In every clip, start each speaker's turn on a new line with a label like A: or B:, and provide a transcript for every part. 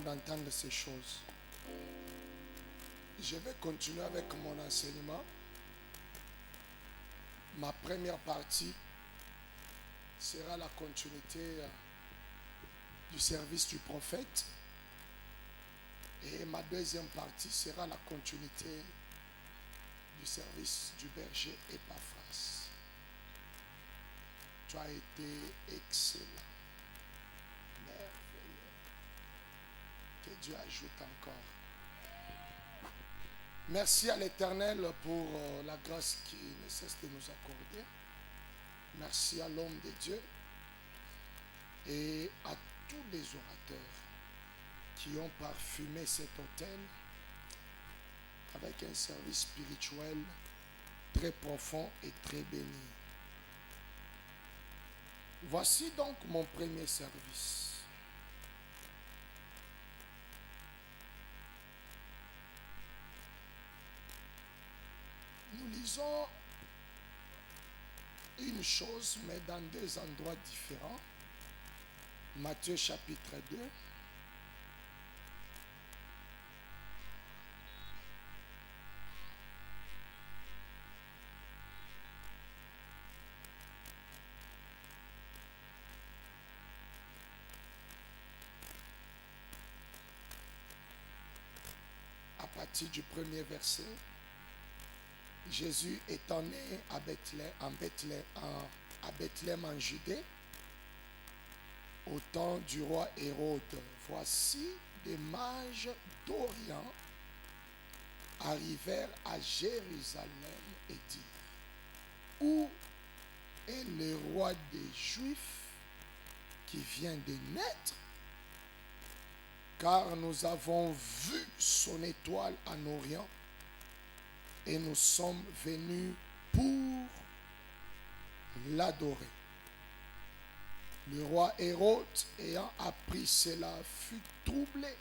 A: d'entendre ces choses. Je vais continuer avec mon enseignement. Ma première partie sera la continuité du service du prophète. Et ma deuxième partie sera la continuité du service du berger Epaphras. Tu as été excellent. Merveilleux. Que Dieu ajoute encore. Merci à l'Éternel pour la grâce qu'il ne cesse de nous accorder. Merci à l'homme de Dieu et à tous les orateurs qui ont parfumé cet autel avec un service spirituel très profond et très béni. Voici donc mon premier service. Nous lisons une chose, mais dans deux endroits différents. Matthieu chapitre 2. À partir du premier verset, Jésus étant né à Bethléem en Judée, au temps du roi Hérode. Voici des mages d'Orient arrivèrent à Jérusalem et dirent: Où est le roi des Juifs qui vient de naître? Car nous avons vu son étoile en Orient et nous sommes venus pour l'adorer. Le roi Hérode, ayant appris cela, fut troublé,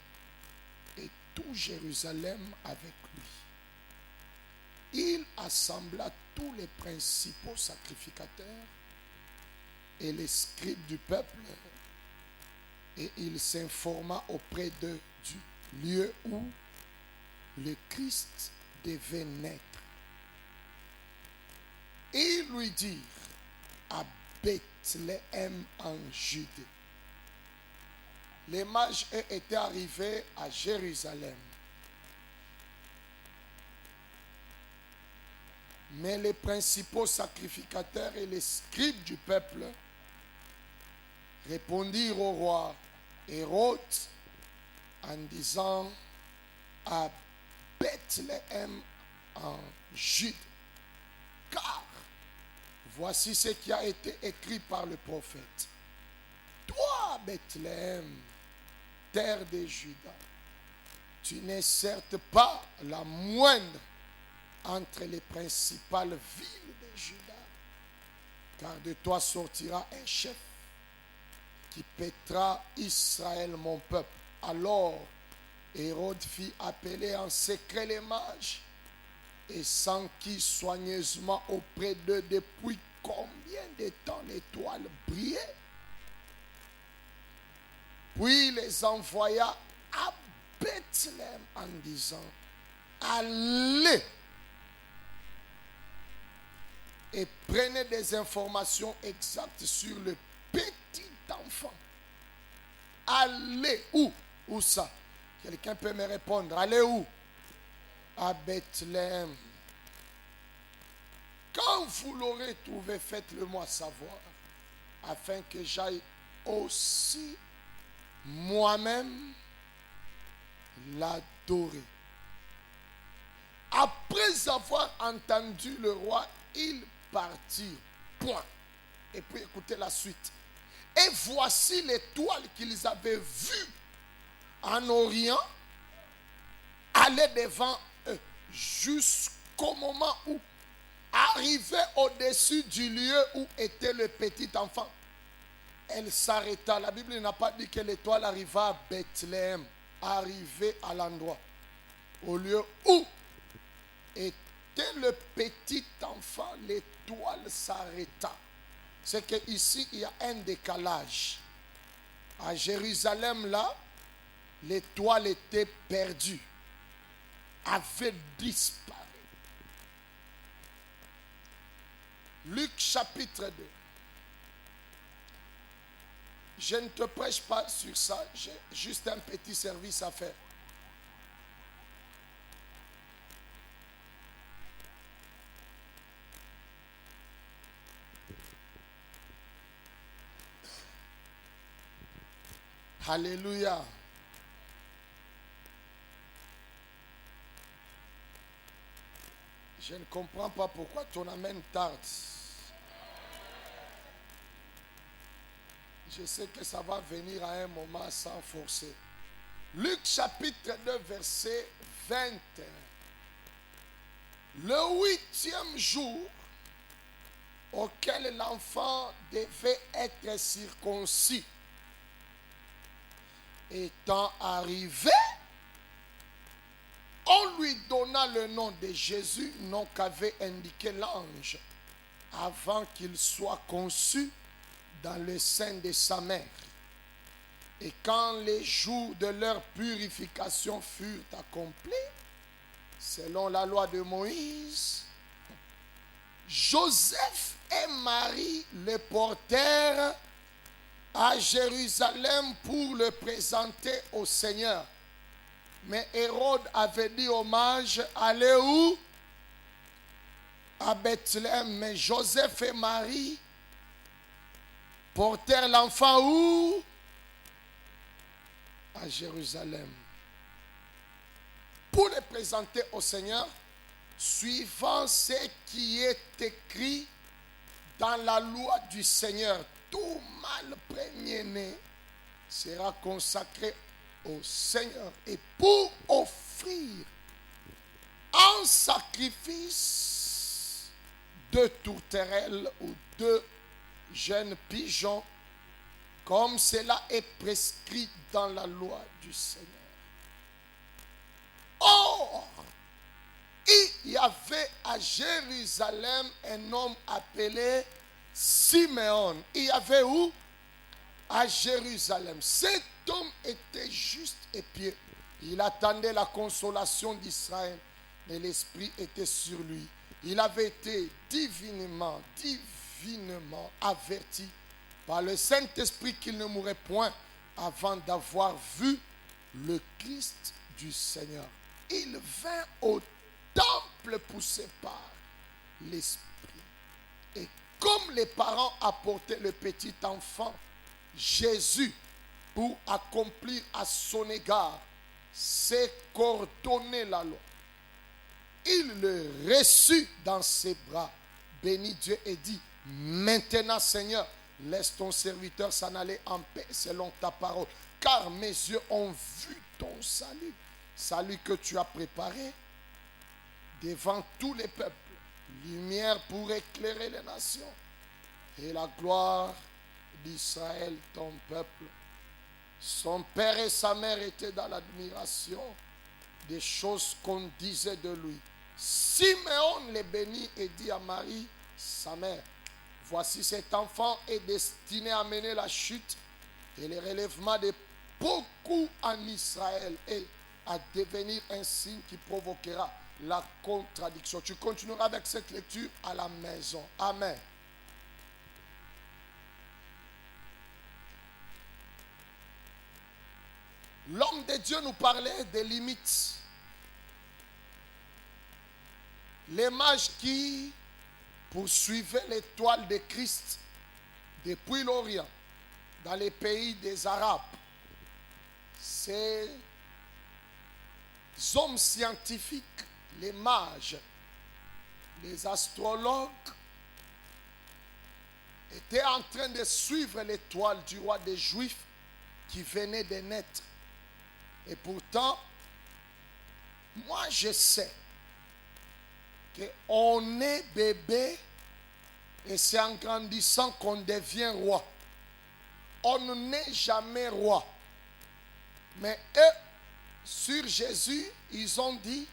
A: et tout Jérusalem avec lui. Il assembla tous les principaux sacrificateurs et les scribes du peuple, et il s'informa auprès d'eux du lieu où le Christ devait naître. Ils lui dirent: à Bethléem en Judée. Les mages étaient arrivés à Jérusalem. Mais les principaux sacrificateurs et les scribes du peuple répondirent au roi Hérode en disant: à Bethléem en Judée, car voici ce qui a été écrit par le prophète. Toi, Bethléem, terre de Juda, tu n'es certes pas la moindre entre les principales villes de Juda, car de toi sortira un chef qui paîtra Israël, mon peuple. Alors Hérode fit appeler en secret les mages et s'enquit soigneusement auprès d'eux depuis combien de temps l'étoile brillait. Puis les envoya à Bethléem en disant: allez et prenez des informations exactes sur le petit enfant. Allez où? Où ça? Quelqu'un peut me répondre. Allez où? À Bethléem. Quand vous l'aurez trouvé, faites-le-moi savoir, afin que j'aille aussi moi-même l'adorer. Après avoir entendu le roi, ils partirent. Point. Et puis écoutez la suite. Et voici l'étoile qu'ils avaient vue en Orient aller devant eux jusqu'au moment où arrivait au-dessus du lieu où était le petit enfant. Elle s'arrêta. La Bible n'a pas dit que l'étoile arriva à Bethléem, arrivée à l'endroit, au lieu où était le petit enfant. L'étoile s'arrêta. C'est qu'ici il y a un décalage. À Jérusalem là, l'étoile était perdue, avait disparu. Luc chapitre 2. Je ne te prêche pas sur ça, j'ai juste un petit service à faire. Alléluia. Je ne comprends pas pourquoi ton amen tarde. Je sais que ça va venir à un moment sans forcer. Luc chapitre 2 verset 21. Le 8e jour auquel l'enfant devait être circoncis étant arrivé, on lui donna le nom de Jésus, nom qu'avait indiqué l'ange, avant qu'il soit conçu dans le sein de sa mère. Et quand les jours de leur purification furent accomplis, selon la loi de Moïse, Joseph et Marie le portèrent à Jérusalem pour le présenter au Seigneur. Mais Hérode avait dit au mage, allez où? À Bethléem. Mais Joseph et Marie portèrent l'enfant où? À Jérusalem. Pour le présenter au Seigneur, suivant ce qui est écrit dans la loi du Seigneur. Tout mâle premier-né sera consacré au Seigneur. Et pour offrir en sacrifice 2 tourterelles ou 2 jeunes pigeons, comme cela est prescrit dans la loi du Seigneur. Or, il y avait à Jérusalem un homme appelé Simeon. Il y avait où? À Jérusalem. Cet homme était juste et pieux. Il attendait la consolation d'Israël, mais l'Esprit était sur lui. Il avait été divinement averti par le Saint-Esprit qu'il ne mourrait point avant d'avoir vu le Christ du Seigneur. Il vint au temple poussé par l'Esprit. Et comme les parents apportaient le petit enfant Jésus pour accomplir à son égard ce qu'ordonnait la loi, il le reçut dans ses bras, bénit Dieu et dit, maintenant Seigneur, laisse ton serviteur s'en aller en paix selon ta parole, car mes yeux ont vu ton salut, salut que tu as préparé devant tous les peuples, lumière pour éclairer les nations et la gloire d'Israël, ton peuple. Son père et sa mère étaient dans l'admiration des choses qu'on disait de lui. Simeon les bénit et dit à Marie, sa mère, voici cet enfant est destiné à mener la chute et le relèvement de beaucoup en Israël et à devenir un signe qui provoquera la contradiction. Tu continueras avec cette lecture à la maison. Amen. L'homme de Dieu nous parlait des limites. Les mages qui poursuivaient l'étoile de Christ depuis l'Orient, dans les pays des Arabes, ces hommes scientifiques, les mages, les astrologues, étaient en train de suivre l'étoile du roi des Juifs qui venait de naître. Et pourtant, moi je sais qu'on est bébé et c'est en grandissant qu'on devient roi. On n'est jamais roi. Mais eux, sur Jésus, ils ont dit,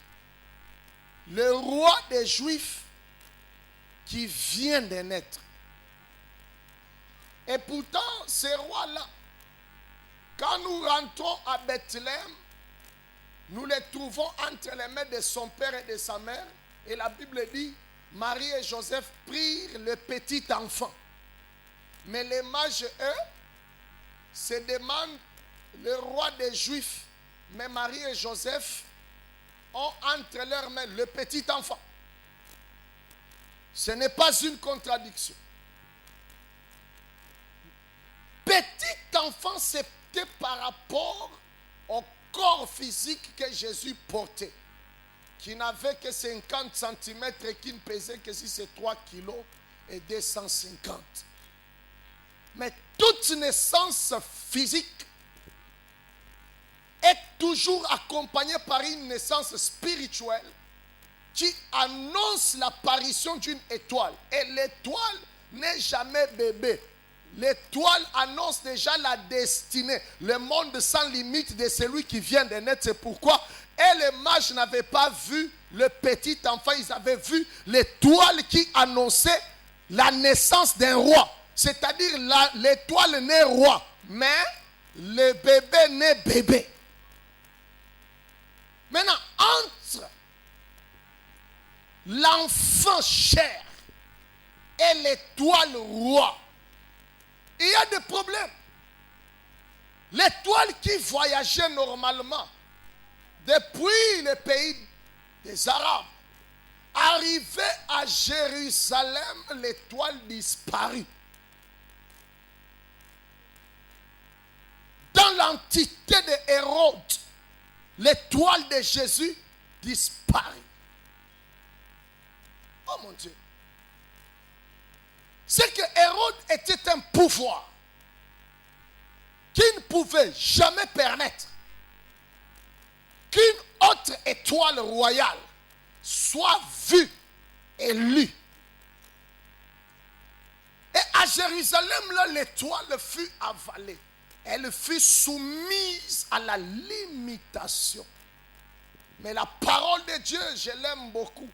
A: le roi des Juifs qui vient de naître. Et pourtant, ce roi-là, quand nous rentrons à Bethléem, nous les trouvons entre les mains de son père et de sa mère. Et la Bible dit, Marie et Joseph prirent le petit enfant. Mais les mages, eux, se demandent le roi des Juifs. Mais Marie et Joseph ont entre leurs mains le petit enfant. Ce n'est pas une contradiction. Petit enfant, c'était par rapport au corps physique que Jésus portait, qui n'avait que 50 cm et qui ne pesait que si c'est 3 kg et 250. Mais toute naissance physique est toujours accompagnée par une naissance spirituelle qui annonce l'apparition d'une étoile. Et l'étoile n'est jamais bébé. L'étoile annonce déjà la destinée, le monde sans limite de celui qui vient de naître. C'est pourquoi les mages n'avaient pas vu le petit enfant, ils avaient vu l'étoile qui annonçait la naissance d'un roi. C'est-à-dire l'étoile naît roi, mais le bébé naît bébé. Maintenant, entre l'enfant cher et l'étoile roi, il y a des problèmes. L'étoile qui voyageait normalement depuis le pays des Arabes, arrivait à Jérusalem, l'étoile disparut. Dans l'entité de Hérode, l'étoile de Jésus disparut. Oh mon Dieu. C'est que Hérode était un pouvoir qui ne pouvait jamais permettre qu'une autre étoile royale soit vue et lue. Et à Jérusalem, là, l'étoile fut avalée. Elle fut soumise à la limitation. Mais la parole de Dieu, je l'aime beaucoup.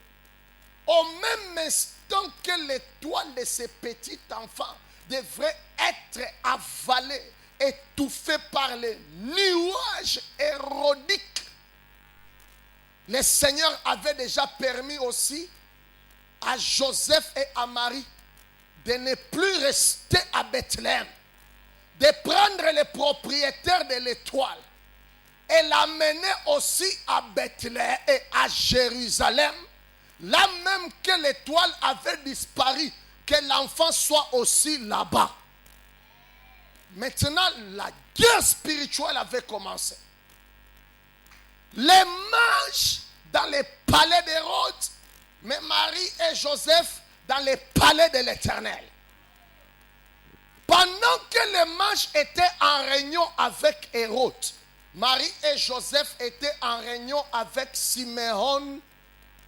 A: Au même instant que l'étoile de ce petit enfant devrait être avalée, étouffée par les nuages hérodiques, le Seigneur avait déjà permis aussi à Joseph et à Marie de ne plus rester à Bethléem, de prendre les propriétaires de l'étoile et l'amener aussi à Bethléem et à Jérusalem, là même que l'étoile avait disparu, que l'enfant soit aussi là-bas. Maintenant, la guerre spirituelle avait commencé. Les mages dans les palais d'Hérode, mais Marie et Joseph dans les palais de l'Éternel. Pendant que les mages étaient en réunion avec Hérode, Marie et Joseph étaient en réunion avec Siméon,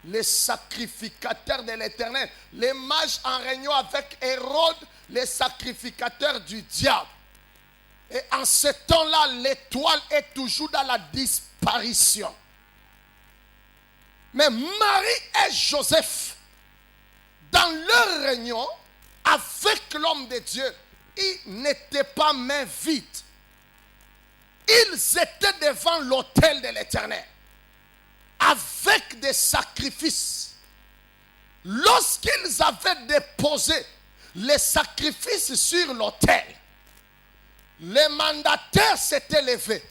A: les sacrificateurs de l'Éternel. Les mages en réunion avec Hérode, les sacrificateurs du diable. Et en ce temps-là, l'étoile est toujours dans la disparition. Mais Marie et Joseph, dans leur réunion avec l'homme de Dieu, ils n'étaient pas main vide. Ils étaient devant l'autel de l'Éternel avec des sacrifices. Lorsqu'ils avaient déposé les sacrifices sur l'autel, les mandataires s'étaient levés,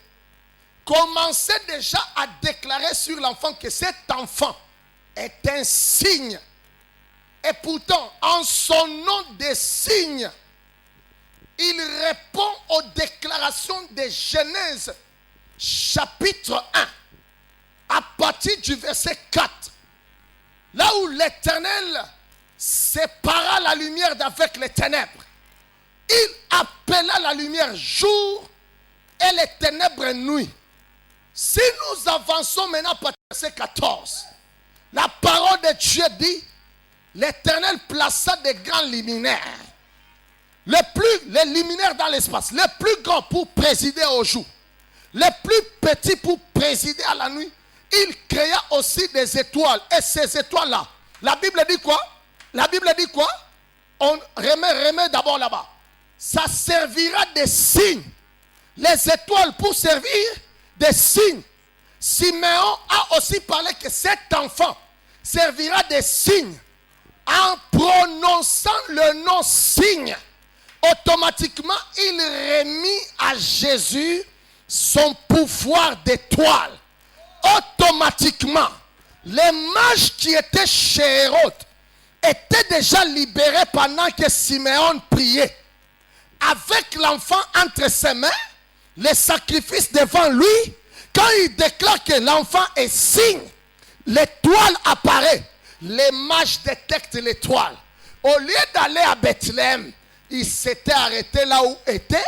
A: commençaient déjà à déclarer sur l'enfant que cet enfant est un signe. Et pourtant, en son nom de signe, il répond aux déclarations de Genèse, chapitre 1, à partir du verset 4. Là où l'Éternel sépara la lumière d'avec les ténèbres. Il appela la lumière jour et les ténèbres nuit. Si nous avançons maintenant à verset 14, la parole de Dieu dit, l'Éternel plaça des grands luminaires. Les luminaires dans l'espace, les plus grands pour présider au jour, les plus petits pour présider à la nuit. Il créa aussi des étoiles. Et ces étoiles-là, la Bible dit quoi? La Bible dit quoi? On remet d'abord là-bas. Ça servira de signe. les étoiles pour servir des signes. Siméon a aussi parlé que cet enfant servira des signes. En prononçant le nom signe, automatiquement, il remit à Jésus son pouvoir d'étoile. Automatiquement, les mages qui étaient chez Hérode étaient déjà libérés pendant que Siméon priait. Avec l'enfant entre ses mains, les sacrifices devant lui, quand il déclare que l'enfant est signe, l'étoile apparaît. Les mages détectent l'étoile. Au lieu d'aller à Bethléem, ils s'étaient arrêtés là où était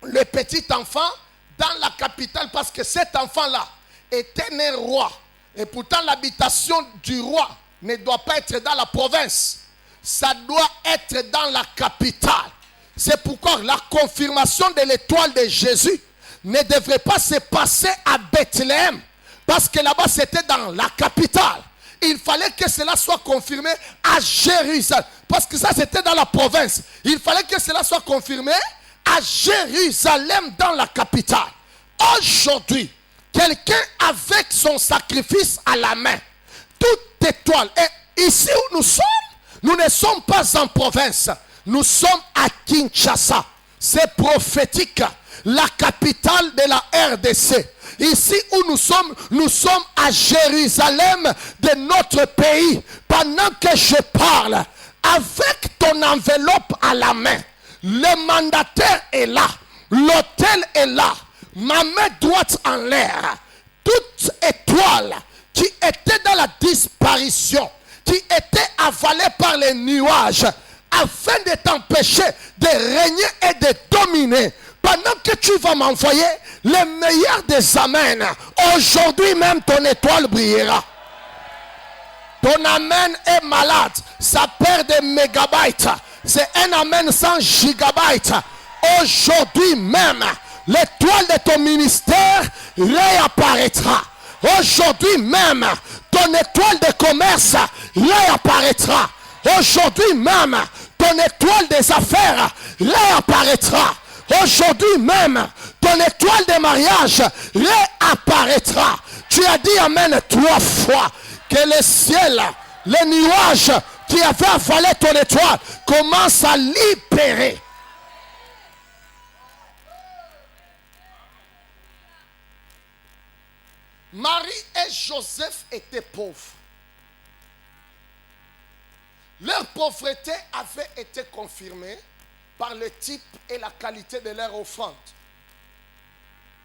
A: le petit enfant, dans la capitale, parce que cet enfant-là était né roi. Et pourtant, l'habitation du roi ne doit pas être dans la province. Ça doit être dans la capitale. C'est pourquoi la confirmation de l'étoile de Jésus ne devrait pas se passer à Bethléem. Parce que là-bas, c'était dans la capitale. Il fallait que cela soit confirmé à Jérusalem. Parce que ça, c'était dans la province. Il fallait que cela soit confirmé à Jérusalem, dans la capitale. Aujourd'hui, quelqu'un avec son sacrifice à la main, toute étoile. Et ici où nous sommes, nous ne sommes pas en province. Nous sommes à Kinshasa. C'est prophétique. La capitale de la RDC. Ici où nous sommes à Jérusalem de notre pays. Pendant que je parle, avec ton enveloppe à la main, le mandataire est là, l'autel est là, ma main droite en l'air. Toute étoile qui était dans la disparition, qui était avalée par les nuages, afin de t'empêcher de régner et de dominer. Pendant que tu vas m'envoyer les meilleurs des amens, aujourd'hui même ton étoile brillera. Ton amen est malade, ça perd des mégabytes. C'est un amen sans gigabytes. Aujourd'hui même, l'étoile de ton ministère réapparaîtra. Aujourd'hui même, ton étoile de commerce réapparaîtra. Aujourd'hui même, ton étoile des affaires réapparaîtra. Aujourd'hui même, ton étoile de mariage réapparaîtra. Tu as dit amen 3 fois. Que le ciel, les nuages qui avaient avalé ton étoile commencent à libérer. Marie et Joseph étaient pauvres. Leur pauvreté avait été confirmée par le type et la qualité de leur offrande.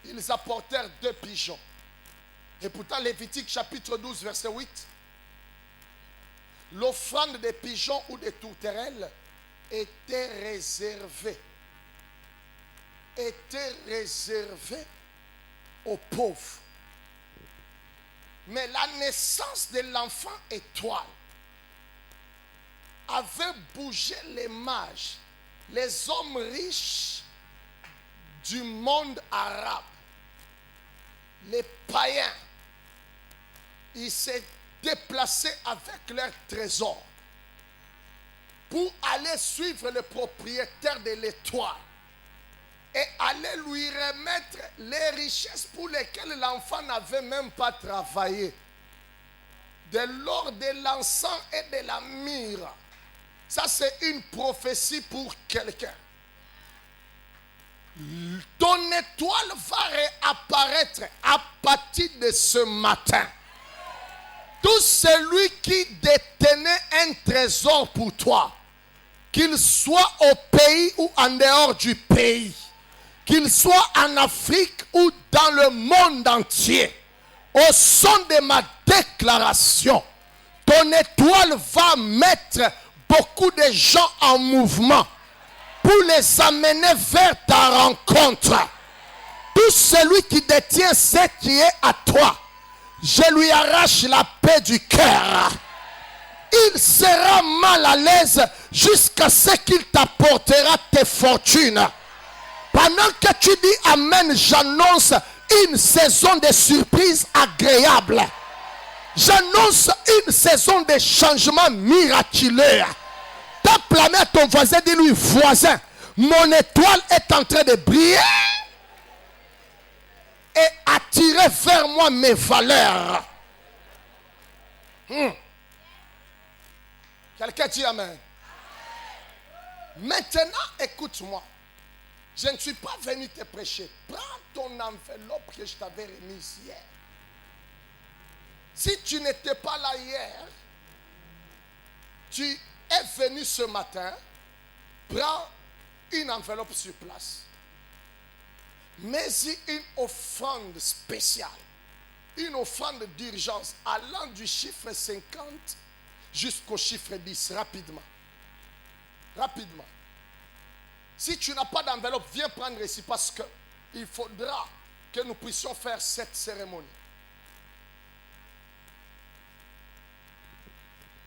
A: Ils apportèrent 2 pigeons. Et pourtant, Lévitique chapitre 12, verset 8, l'offrande des pigeons ou des tourterelles était réservée aux pauvres. Mais la naissance de l'enfant étoile avait bougé les mages, les hommes riches du monde arabe, les païens. Ils s'est déplacés avec leurs trésors pour aller suivre le propriétaire de l'étoile et aller lui remettre les richesses pour lesquelles l'enfant n'avait même pas travaillé. De l'or, de l'encens et de la myrrhe. Ça, c'est une prophétie pour quelqu'un. Ton étoile va réapparaître à partir de ce matin. Tout celui qui détenait un trésor pour toi, qu'il soit au pays ou en dehors du pays, qu'il soit en Afrique ou dans le monde entier, au son de ma déclaration, ton étoile va mettre beaucoup de gens en mouvement pour les amener vers ta rencontre. Tout celui qui détient ce qui est à toi, je lui arrache la paix du cœur. Il sera mal à l'aise jusqu'à ce qu'il t'apportera tes fortunes. Pendant que tu dis amen, j'annonce une saison de surprises agréables. J'annonce une saison de changements miraculeux. Tape la main à ton voisin, dis-lui, voisin, mon étoile est en train de briller et attirer vers moi mes valeurs. Quelqu'un dit amen. Maintenant, écoute-moi. Je ne suis pas venu te prêcher. Prends ton enveloppe que je t'avais remise hier. Si tu n'étais pas là hier, tu es venu ce matin, prends une enveloppe sur place. Mets-y une offrande spéciale, une offrande d'urgence allant du chiffre 50 jusqu'au chiffre 10, rapidement. Rapidement. Si tu n'as pas d'enveloppe, viens prendre ici parce qu'il faudra que nous puissions faire cette cérémonie.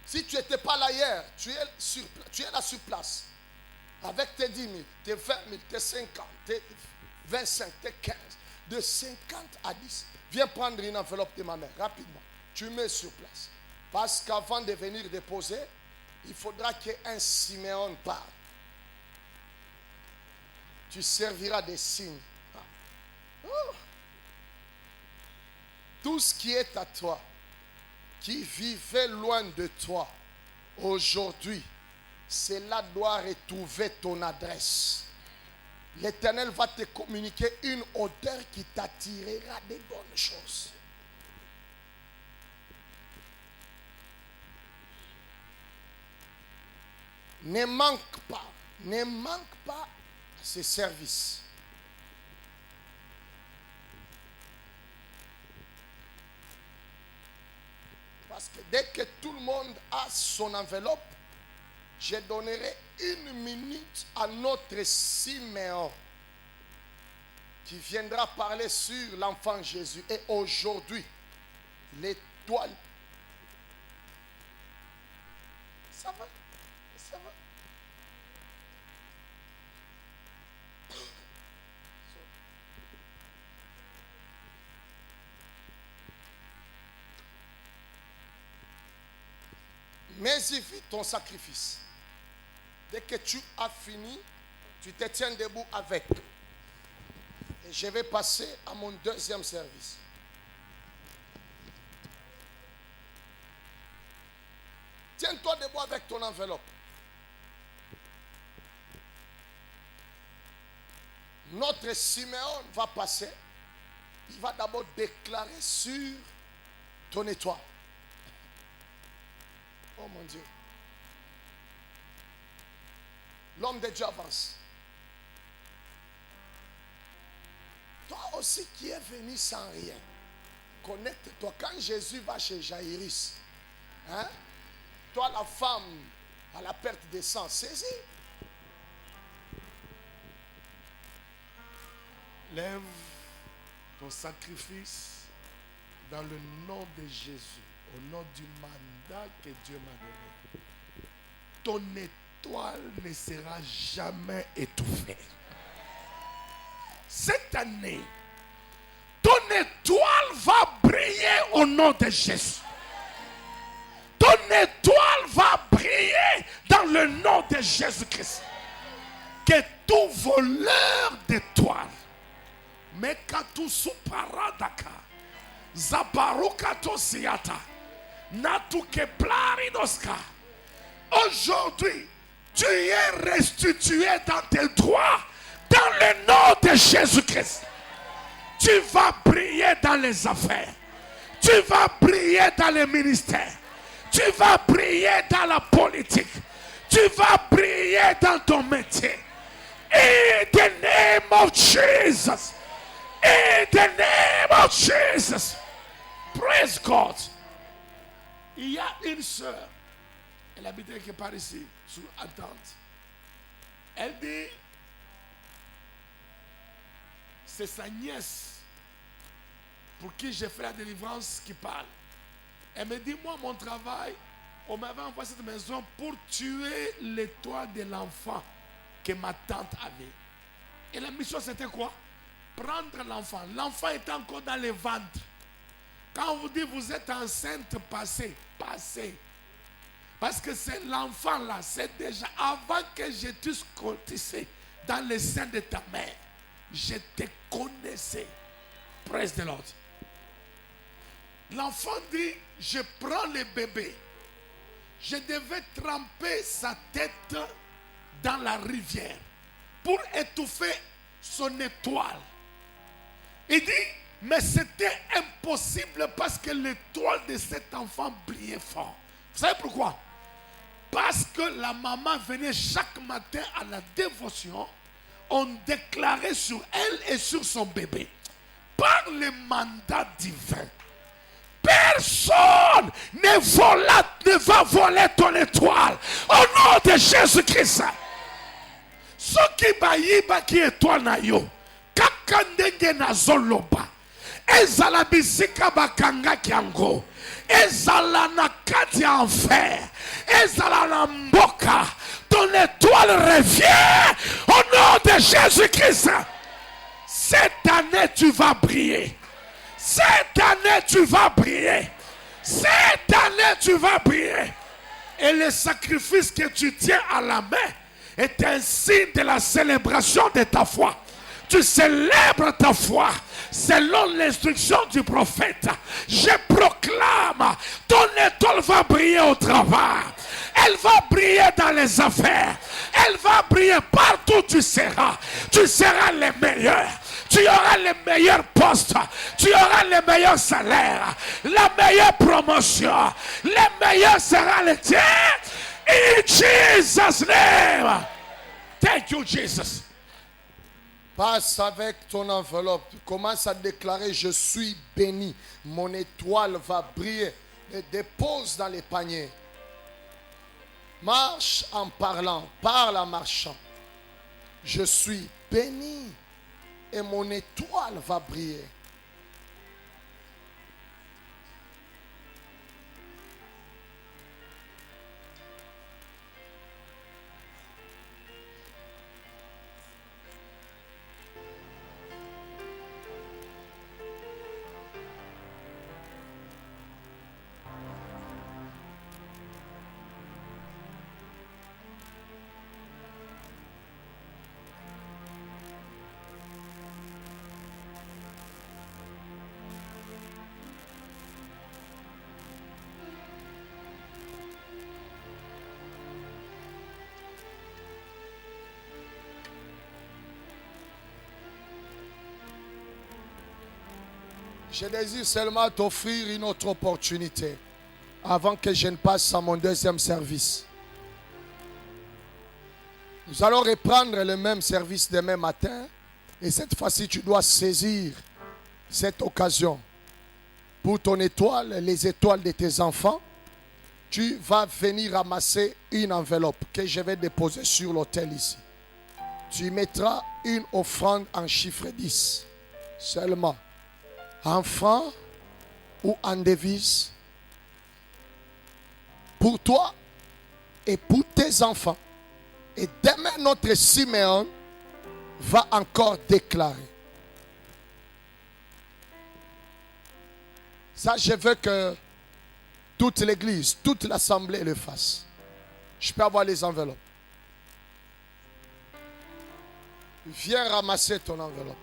A: Si tu n'étais pas là hier, tu es là sur place. Avec tes 10 000, tes 20 000, tes 50, tes 25, tes 15. De 50 à 10. Viens prendre une enveloppe de ma mère, rapidement. Tu mets sur place. Parce qu'avant de venir déposer, il faudra qu'un Siméon parle. Tu serviras des signes. Oh. Tout ce qui est à toi, qui vivait loin de toi, aujourd'hui, cela doit retrouver ton adresse. L'Éternel va te communiquer une odeur qui t'attirera des bonnes choses. Ne manque pas à ce service. Parce que dès que tout le monde a son enveloppe, je donnerai 1 minute à notre Siméon qui viendra parler sur l'enfant Jésus. Et aujourd'hui, l'étoile. Ça va? Ça va? Mets-y vite ton sacrifice. Dès que tu as fini, tu te tiens debout avec. Et je vais passer à mon deuxième service. Tiens-toi debout avec ton enveloppe. Notre Siméon va passer. Il va d'abord déclarer sur ton étoile. Oh mon Dieu. L'homme de Dieu avance. Toi aussi qui es venu sans rien, connecte-toi. Quand Jésus va chez Jaïrus, toi la femme à la perte de sang, saisis.
B: Lève ton sacrifice dans le nom de Jésus, au nom du mandat que Dieu m'a donné. Ton étoile ne sera jamais étouffée. Cette année, ton étoile va briller au nom de Jésus. Ton étoile va briller dans le nom de Jésus-Christ. Que tout voleur d'étoiles, Mekatu suparadaka, Zabarukato siata, Natuke plaridoska. Aujourd'hui, tu es restitué dans tes droits dans le nom de Jésus-Christ. Tu vas briller dans les affaires. Tu vas briller dans les ministères. Tu vas briller dans la politique. Tu vas briller dans ton métier. In the name of Jesus. In the name of Jesus. Praise God. Il y a une sœur. Elle habitait quelque part ici, sous attente. Elle dit, c'est sa nièce pour qui j'ai fait la délivrance qui parle. Elle me dit, moi, mon travail, on m'avait envoyé cette maison pour tuer l'étoile de l'enfant que ma tante avait. Et la mission, c'était quoi? Prendre l'enfant. L'enfant était encore dans le ventre. Quand on vous dit, vous êtes enceinte, passez. Parce que c'est l'enfant là, c'est déjà avant que je t'eusse cotisé dans le sein de ta mère, je te connaissais. Praise the Lord. L'enfant dit, je prends le bébé. Je devais tremper sa tête dans la rivière pour étouffer son étoile. Il dit, mais c'était impossible parce que l'étoile de cet enfant brillait fort. Vous savez pourquoi? Parce que la maman venait chaque matin à la dévotion, on déclarait sur elle et sur son bébé, par le mandat divin, personne ne va voler ton étoile au nom de Jésus-Christ. Ce qui bayiba qui étoile na yo, kaka ndenge na zoloba, ezala bisika bakanga kiango, ezala na kati ya enfer, ezala na mboka, ton étoile revient au nom de Jésus-Christ. Cette année tu vas briller. Cette année tu vas briller. Cette année tu vas briller. Et le sacrifice que tu tiens à la main est un signe de la célébration de ta foi. Tu célèbres ta foi selon l'instruction du prophète. Je proclame, ton étoile va briller au travail. Elle va briller dans les affaires. Elle va briller partout où tu seras. Tu seras le meilleur. Tu auras le meilleur poste. Tu auras le meilleur salaire. La meilleure promotion. Le meilleur sera le tien. In Jesus' name. Thank you, Jesus.
A: Passe avec ton enveloppe. Commence à déclarer, je suis béni. Mon étoile va briller. Et dépose dans les paniers. Marche en parlant. Parle en marchant. Je suis béni. Et mon étoile va briller. Je désire seulement t'offrir une autre opportunité avant que je ne passe à mon deuxième service. Nous allons reprendre le même service demain matin et cette fois-ci tu dois saisir cette occasion. Pour ton étoile, les étoiles de tes enfants, tu vas venir ramasser une enveloppe que je vais déposer sur l'autel ici. Tu mettras une offrande en chiffre 10 seulement. En francs ou en devises pour toi et pour tes enfants. Et demain, notre Siméon va encore déclarer. Ça, je veux que toute l'église, toute l'assemblée le fasse. Je peux avoir les enveloppes. Viens ramasser ton enveloppe.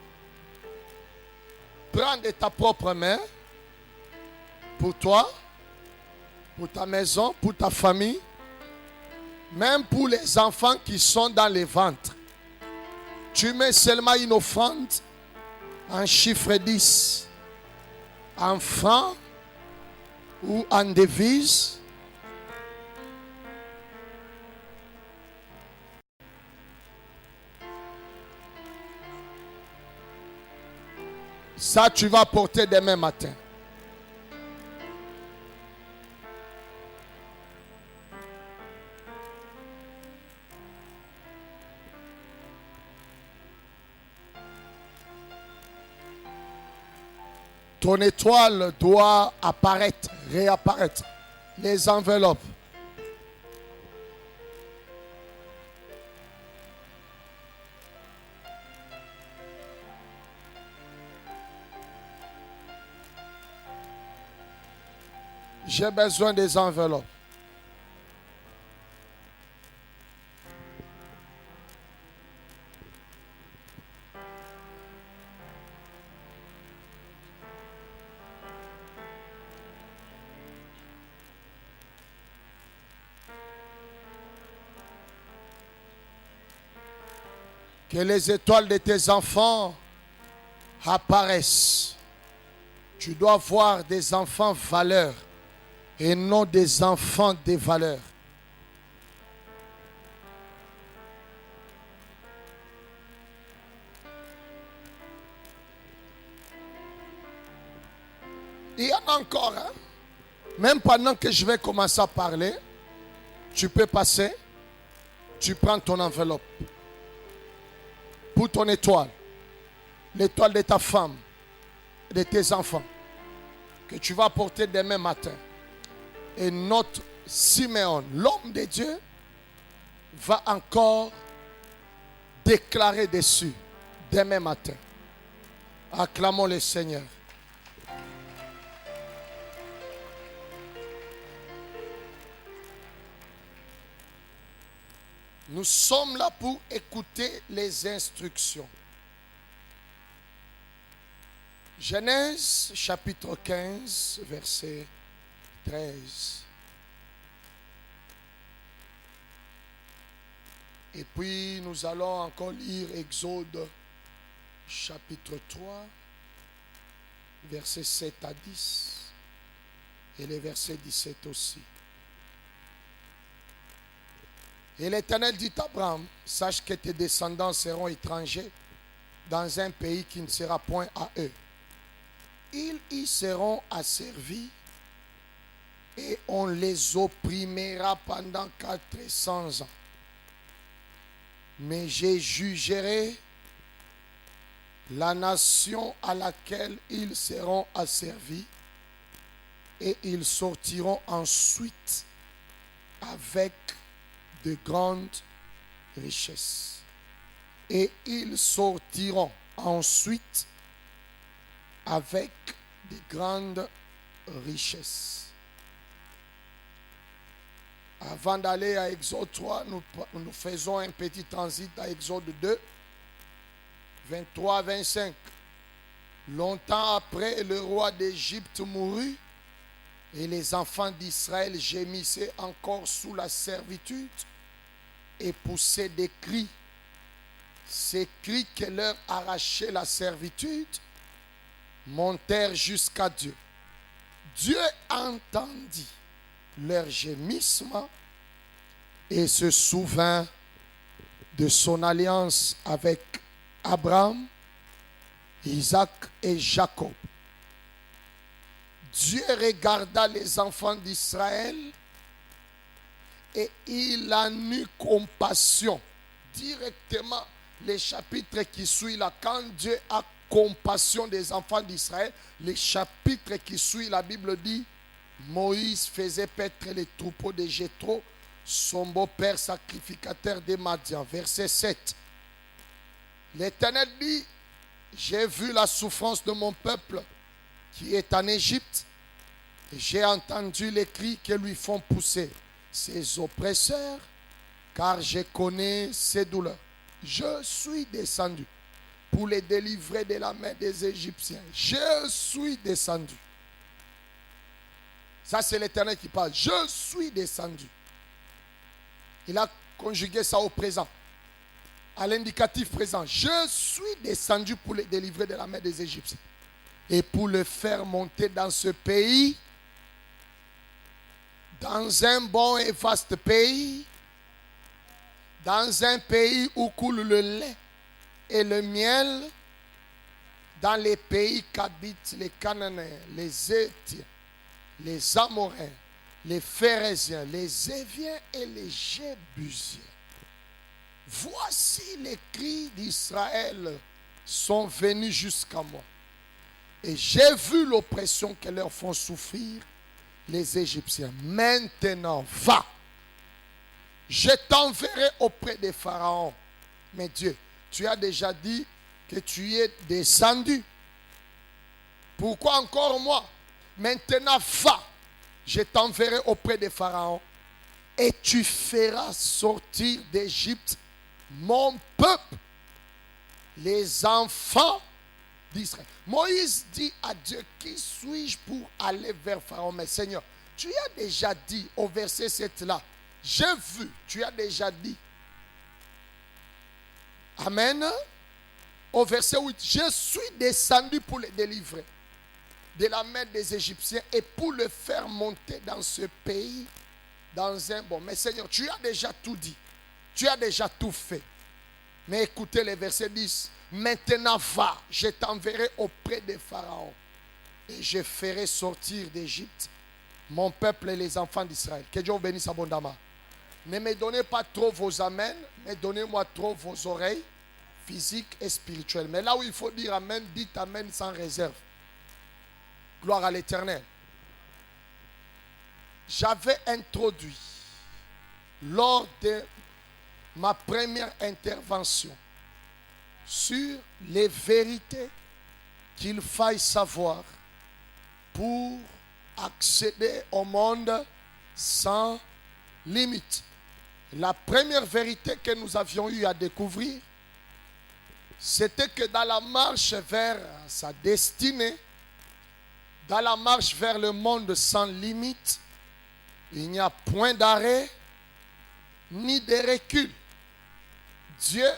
A: Prends de ta propre main pour toi, pour ta maison, pour ta famille, même pour les enfants qui sont dans les ventres. Tu mets seulement une offrande en chiffre 10, en francs ou en devises. Ça, tu vas porter demain matin. Ton étoile doit apparaître, réapparaître. Les enveloppes. J'ai besoin des enveloppes. Que les étoiles de tes enfants apparaissent. Tu dois voir des enfants valeurs et non des enfants des valeurs. Il y en a encore, hein? Même pendant que je vais commencer à parler, tu peux passer, tu prends ton enveloppe pour ton étoile, l'étoile de ta femme, de tes enfants, que tu vas porter demain matin. Et notre Simeon, l'homme de Dieu, va encore déclarer dessus demain matin. Acclamons le Seigneur. Nous sommes là pour écouter les instructions. Genèse chapitre 15, verset 13. Et puis nous allons encore lire Exode chapitre 3, versets 7 à 10 et les versets 17 aussi. Et l'Éternel dit à Abraham, sache que tes descendants seront étrangers dans un pays qui ne sera point à eux. Ils y seront asservis et on les opprimera pendant 400 ans. Mais je jugerai la nation à laquelle ils seront asservis et ils sortiront ensuite avec de grandes richesses. Et ils sortiront ensuite avec de grandes richesses. Avant d'aller à Exode 3, nous faisons un petit transit à Exode 2, 23 à 25. Longtemps après, le roi d'Égypte mourut et les enfants d'Israël gémissaient encore sous la servitude et poussaient des cris. Ces cris que leur arrachait la servitude montèrent jusqu'à Dieu. Dieu entendit leur gémissement et se souvint de son alliance avec Abraham, Isaac et Jacob. Dieu regarda les enfants d'Israël et il en eut compassion. Directement, les chapitres qui suivent là, quand Dieu a compassion des enfants d'Israël, les chapitres qui suivent, la Bible dit, Moïse faisait paître les troupeaux de Jéthro, son beau-père sacrificateur des Madian. Verset 7. L'Éternel dit, j'ai vu la souffrance de mon peuple qui est en Égypte, et j'ai entendu les cris que lui font pousser ses oppresseurs, car je connais ses douleurs. Je suis descendu pour les délivrer de la main des Égyptiens. Je suis descendu. Ça, c'est l'Éternel qui parle. Je suis descendu. Il a conjugué ça au présent, à l'indicatif présent. Je suis descendu pour les délivrer de la main des Égyptiens et pour le faire monter dans ce pays, dans un bon et vaste pays, dans un pays où coule le lait et le miel, dans les pays qu'habitent les Cananéens, les Hétiens, les Amoréens, les Phérésiens, les Éviens et les Jébusiens. Voici les cris d'Israël sont venus jusqu'à moi. Et j'ai vu l'oppression que leur font souffrir les Égyptiens. Maintenant, va. Je t'enverrai auprès des pharaons. Mais Dieu, tu as déjà dit que tu es descendu. Pourquoi encore moi? Maintenant, va. Je t'enverrai auprès des pharaons et tu feras sortir d'Égypte mon peuple, les enfants d'Israël. Moïse dit à Dieu, qui suis-je pour aller vers Pharaon? Mais Seigneur, tu as déjà dit au verset 7 là, j'ai vu, tu as déjà dit Amen. Au verset 8, je suis descendu pour le délivrer de la main des Égyptiens et pour le faire monter dans ce pays, dans un bon. Mais Seigneur, tu as déjà tout dit. Tu as déjà tout fait. Mais écoutez le verset 10. Maintenant va, je t'enverrai auprès de Pharaon et je ferai sortir d'Égypte mon peuple et les enfants d'Israël. Que Dieu vous bénisse abondamment. Ne me donnez pas trop vos amens, mais donnez-moi trop vos oreilles physiques et spirituelles. Mais là où il faut dire amen, dites amen sans réserve. Gloire à l'Éternel. J'avais introduit lors de ma première intervention sur les vérités qu'il faille savoir pour accéder au monde sans limite. La première vérité que nous avions eu à découvrir, c'était que dans la marche vers sa destinée, dans la marche vers le monde sans limite, il n'y a point d'arrêt ni de recul. Dieu,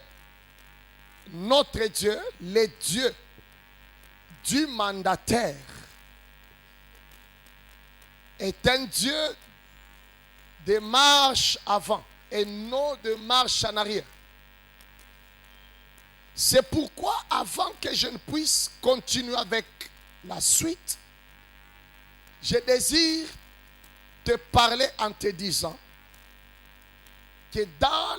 A: notre Dieu, le Dieu du mandataire, est un Dieu de marche avant et non de marche en arrière. C'est pourquoi, avant que je ne puisse continuer avec la suite, je désire te parler en te disant que dans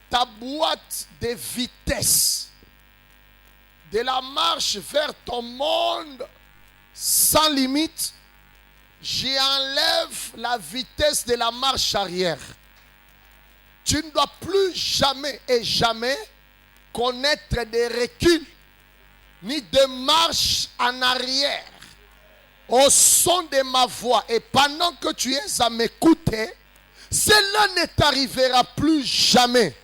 A: ta boîte de vitesse de la marche vers ton monde sans limite, j'enlève la vitesse de la marche arrière. Tu ne dois plus jamais et jamais connaître des reculs ni de marche en arrière. Au son de ma voix et pendant que tu es à m'écouter, cela ne t'arrivera plus jamais.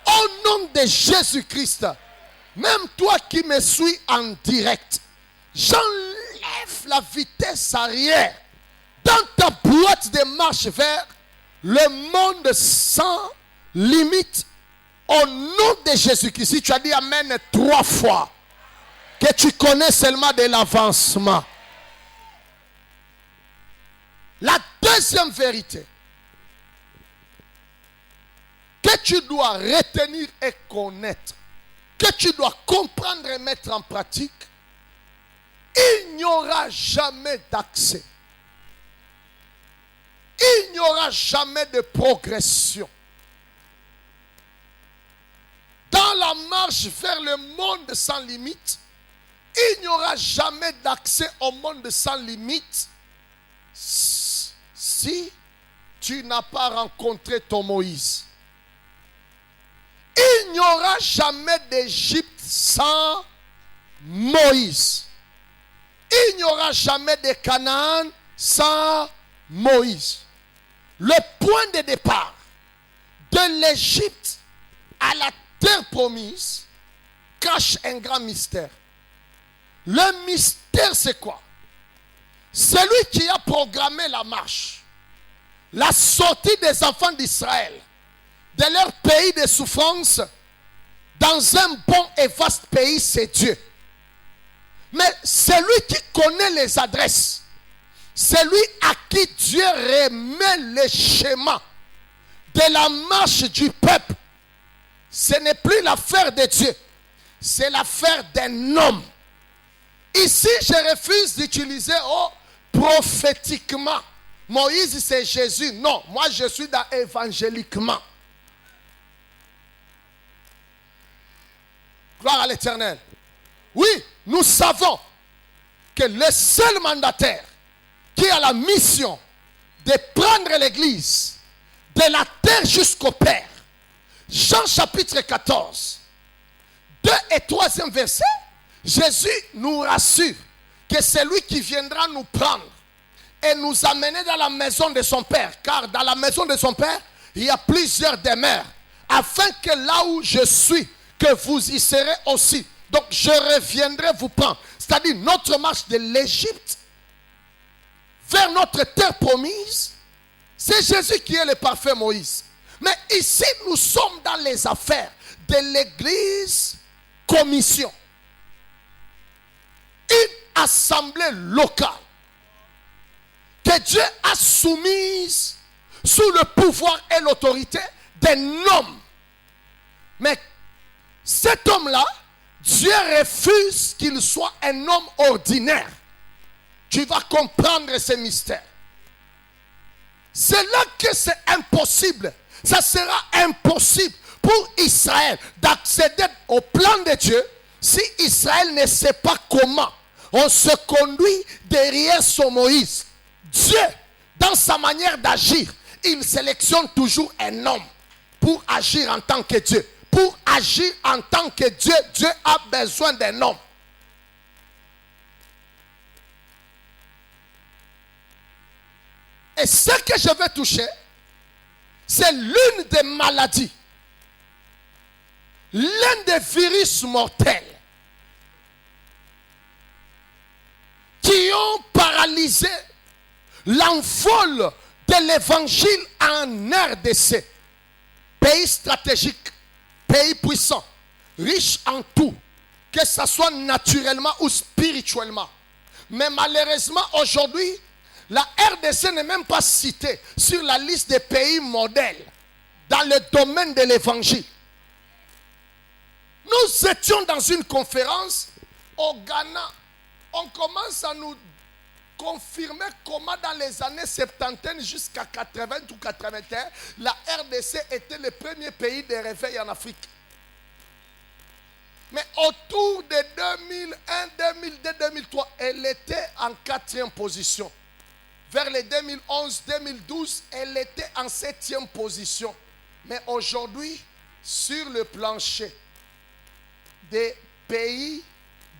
A: Au nom de Jésus-Christ, même toi qui me suis en direct, j'enlève la vitesse arrière dans ta boîte de marche vers le monde sans limite. Au nom de Jésus-Christ, si tu as dit amen 3 fois, que tu connais seulement de l'avancement. La deuxième vérité que tu dois retenir et connaître, que tu dois comprendre et mettre en pratique, il n'y aura jamais d'accès. Il n'y aura jamais de progression. Dans la marche vers le monde sans limite, il n'y aura jamais d'accès au monde sans limite si tu n'as pas rencontré ton Moïse. Il n'y aura jamais d'Égypte sans Moïse. Il n'y aura jamais de Canaan sans Moïse. Le point de départ de l'Égypte à la terre promise cache un grand mystère. Le mystère, c'est quoi? Celui qui a programmé la marche, la sortie des enfants d'Israël de leur pays de souffrance dans un bon et vaste pays, c'est Dieu. Mais celui qui connaît les adresses, celui à qui Dieu remet le schéma de la marche du peuple, ce n'est plus l'affaire de Dieu, c'est l'affaire d'un homme. Ici, je refuse d'utiliser prophétiquement. Moïse, c'est Jésus. Non, moi je suis dans évangéliquement. Gloire à l'Éternel. Oui, nous savons que le seul mandataire qui a la mission de prendre l'Église de la terre jusqu'au Père, Jean chapitre 14, 2 et 3e verset, Jésus nous rassure que c'est lui qui viendra nous prendre et nous amener dans la maison de son Père. Car dans la maison de son Père, il y a plusieurs demeures. Afin que là où je suis, que vous y serez aussi. Donc je reviendrai vous prendre. C'est-à-dire notre marche de l'Égypte vers notre terre promise, c'est Jésus qui est le parfait Moïse. Mais ici, nous sommes dans les affaires de l'église commission. Une assemblée locale que Dieu a soumise sous le pouvoir et l'autorité d'un homme. Mais cet homme-là, Dieu refuse qu'il soit un homme ordinaire. Tu vas comprendre ces mystères. C'est là que c'est impossible. Ça sera impossible pour Israël d'accéder au plan de Dieu si Israël ne sait pas comment on se conduit derrière son Moïse. Dieu, dans sa manière d'agir, il sélectionne toujours un homme pour agir en tant que Dieu. Pour agir en tant que Dieu, Dieu a besoin d'un homme. Et ce que je vais toucher, c'est l'une des maladies, l'un des virus mortels qui ont paralysé l'envol de l'évangile en RDC. Pays stratégique, pays puissant, riche en tout, que ce soit naturellement ou spirituellement. Mais malheureusement, aujourd'hui, la RDC n'est même pas citée sur la liste des pays modèles dans le domaine de l'évangile. Nous étions dans une conférence au Ghana. On commence à nous confirmer comment dans les années 70 jusqu'à 80 ou 81, la RDC était le premier pays de réveil en Afrique. Mais autour de 2001, 2002, 2003, elle était en 4e position. Vers les 2011, 2012, elle était en 7e position. Mais aujourd'hui, sur le plancher des pays,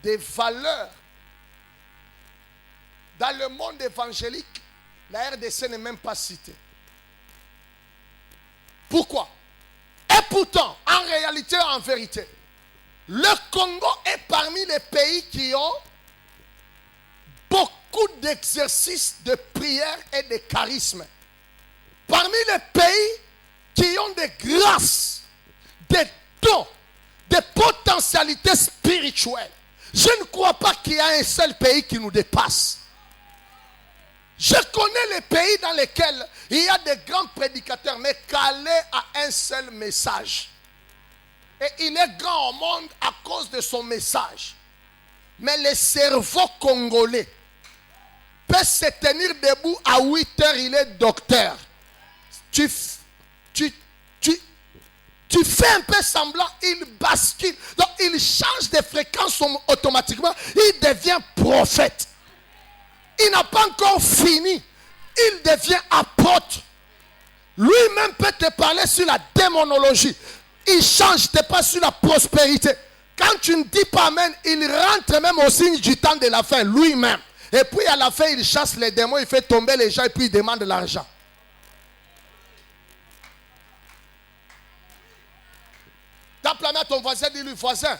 A: des valeurs, dans le monde évangélique, la RDC n'est même pas citée. Pourquoi? Et pourtant, en réalité, en vérité, le Congo est parmi les pays qui ont beaucoup d'exercices de prière et de charisme. Parmi les pays qui ont des grâces, des dons, des potentialités spirituelles. Je ne crois pas qu'il y a un seul pays qui nous dépasse. Je connais les pays dans lesquels il y a des grands prédicateurs, mais calés à un seul message. Et il est grand au monde à cause de son message. Mais le cerveau congolais peut se tenir debout à 8 heures, il est docteur. Tu fais un peu semblant, il bascule. Donc il change de fréquence automatiquement, il devient prophète. Il n'a pas encore fini. Il devient apôtre. Lui-même peut te parler sur la démonologie. Il change, te parle sur la prospérité. Quand tu ne dis pas amen, il rentre même au signe du temps de la fin, lui-même. Et puis à la fin, il chasse les démons, il fait tomber les gens et puis il demande de l'argent. Tape la main à ton voisin, dis-lui, voisin.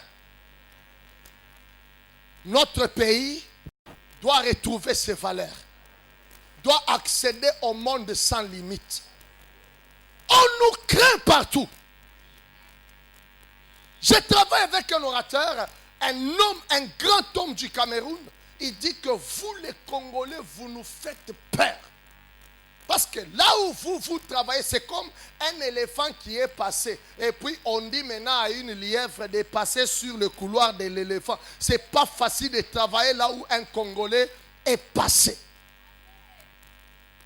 A: Notre pays doit retrouver ses valeurs, doit accéder au monde sans limite. On nous craint partout. Je travaille avec un orateur, un homme, un grand homme du Cameroun. Il dit que vous les Congolais, vous nous faites peur. Parce que là où vous travaillez, c'est comme un éléphant qui est passé. Et puis on dit maintenant à une lièvre de passer sur le couloir de l'éléphant. Ce n'est pas facile de travailler là où un Congolais est passé.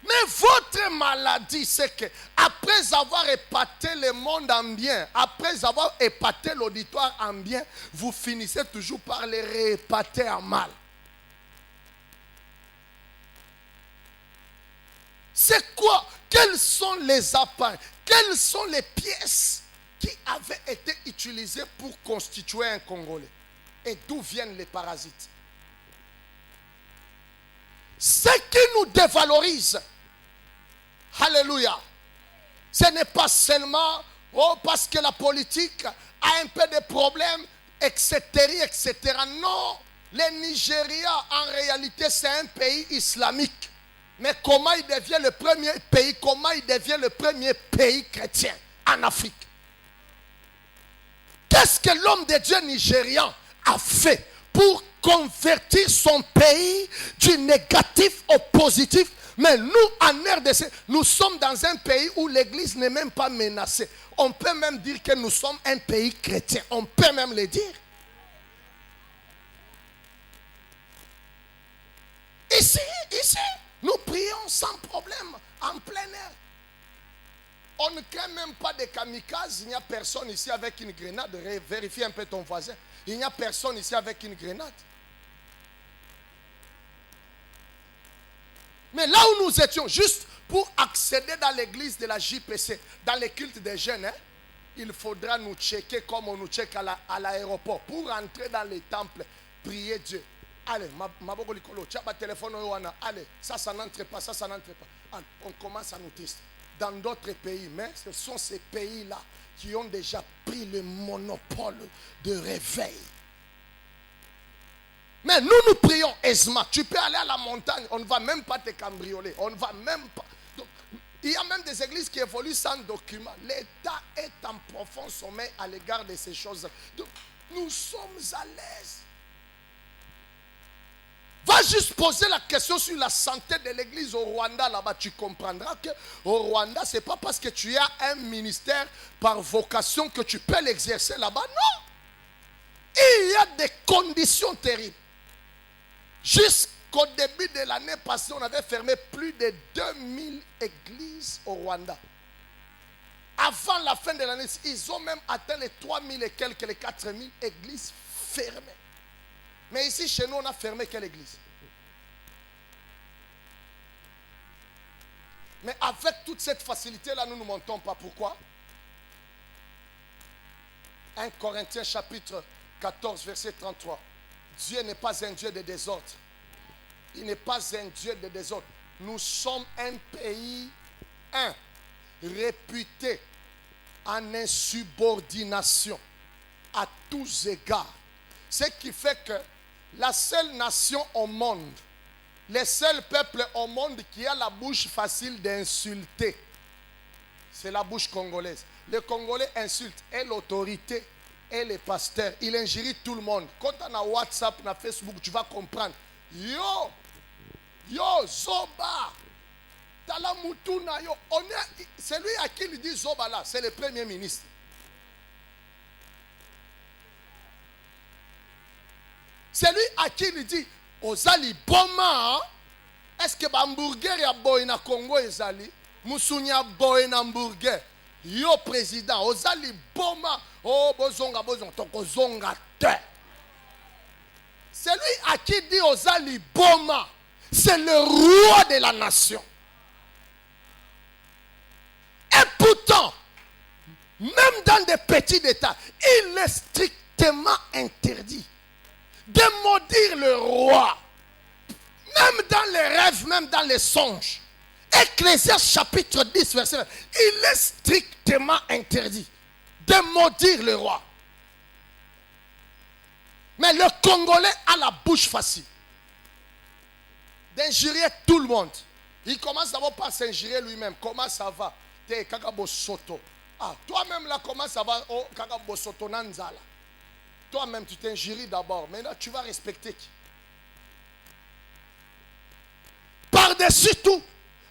A: Mais votre maladie, c'est que après avoir épaté le monde en bien, après avoir épaté l'auditoire en bien, vous finissez toujours par les réépater en mal. C'est quoi? Quels sont les appareils? Quelles sont les pièces qui avaient été utilisées pour constituer un Congolais? Et d'où viennent les parasites? Ce qui nous dévalorise, alléluia, ce n'est pas seulement parce que la politique a un peu de problèmes, etc., etc. Non, le Nigeria, en réalité, c'est un pays islamique. Mais comment il devient le premier pays, comment il devient le premier pays chrétien en Afrique? qu'est-ce que l'homme de Dieu nigérian a fait pour convertir son pays du négatif au positif? Mais nous, en RDC, nous sommes dans un pays où l'église n'est même pas menacée. On peut même dire que nous sommes un pays chrétien. On peut même le dire. Ici, nous prions sans problème, en plein air. On ne craint même pas de kamikazes. Il n'y a personne ici avec une grenade. Vérifie un peu ton voisin. Il n'y a personne ici avec une grenade. Mais là où nous étions, juste pour accéder dans l'église de la JPC, dans les cultes des jeunes, il faudra nous checker comme on nous check à l'aéroport. Pour entrer dans les temples, prier Dieu. Allez, téléphone, allez, ça n'entre pas, ça n'entre pas. Allez, on commence à nous tester. Dans d'autres pays, mais ce sont ces pays-là qui ont déjà pris le monopole de réveil. Mais nous prions aisément. Tu peux aller à la montagne, on ne va même pas te cambrioler. On ne va même pas. Donc, il y a même des églises qui évoluent sans document. L'État est en profond sommeil à l'égard de ces choses. Donc, nous sommes à l'aise. Va juste poser la question sur la santé de l'église au Rwanda. Là-bas, tu comprendras qu'au Rwanda, ce n'est pas parce que tu as un ministère par vocation que tu peux l'exercer là-bas. Non. Il y a des conditions terribles. Jusqu'au début de l'année passée, on avait fermé plus de 2000 églises au Rwanda. Avant la fin de l'année, ils ont même atteint les 3000 et quelques, les 4000 églises fermées. Mais ici, chez nous, on a fermé quelle église? Mais avec toute cette facilité-là, nous ne montons pas. Pourquoi? 1 Corinthiens chapitre 14, verset 33. Dieu n'est pas un Dieu de désordre. Il n'est pas un Dieu de désordre. Nous sommes un pays, réputé en insubordination à tous égards. Ce qui fait que la seule nation au monde, le seul peuple au monde qui a la bouche facile d'insulter, c'est la bouche congolaise. Le Congolais insulte et l'autorité et les pasteurs. Il injurie tout le monde. Quand tu as WhatsApp, na Facebook, tu vas comprendre. Yo, Zoba, Tala Mutuna, yo. C'est lui à qui il dit Zoba là, c'est le premier ministre. C'est lui à qui il dit Ozali Boma. Est-ce que hamburger ya boy na Congo ezali? Musunya boy na hamburger. Yo président, Ozali Boma. Oh, bozonga, tokozonga te. C'est lui à qui dit Ozali Boma. C'est le roi de la nation. Et pourtant, même dans des petits détails, il est strictement interdit de maudire le roi. Même dans les rêves, même dans les songes. Ecclésiaste chapitre 10, verset 9. Il est strictement interdit de maudire le roi. Mais le Congolais a la bouche facile d'injurier tout le monde. Il commence d'abord par s'injurier lui-même. Comment ça va? T'es kakabo soto. Ah, toi-même là, comment ça va? Oh, kakabo soto nanzala. Toi-même, tu t'injuries d'abord. Maintenant, tu vas respecter qui? Par-dessus tout,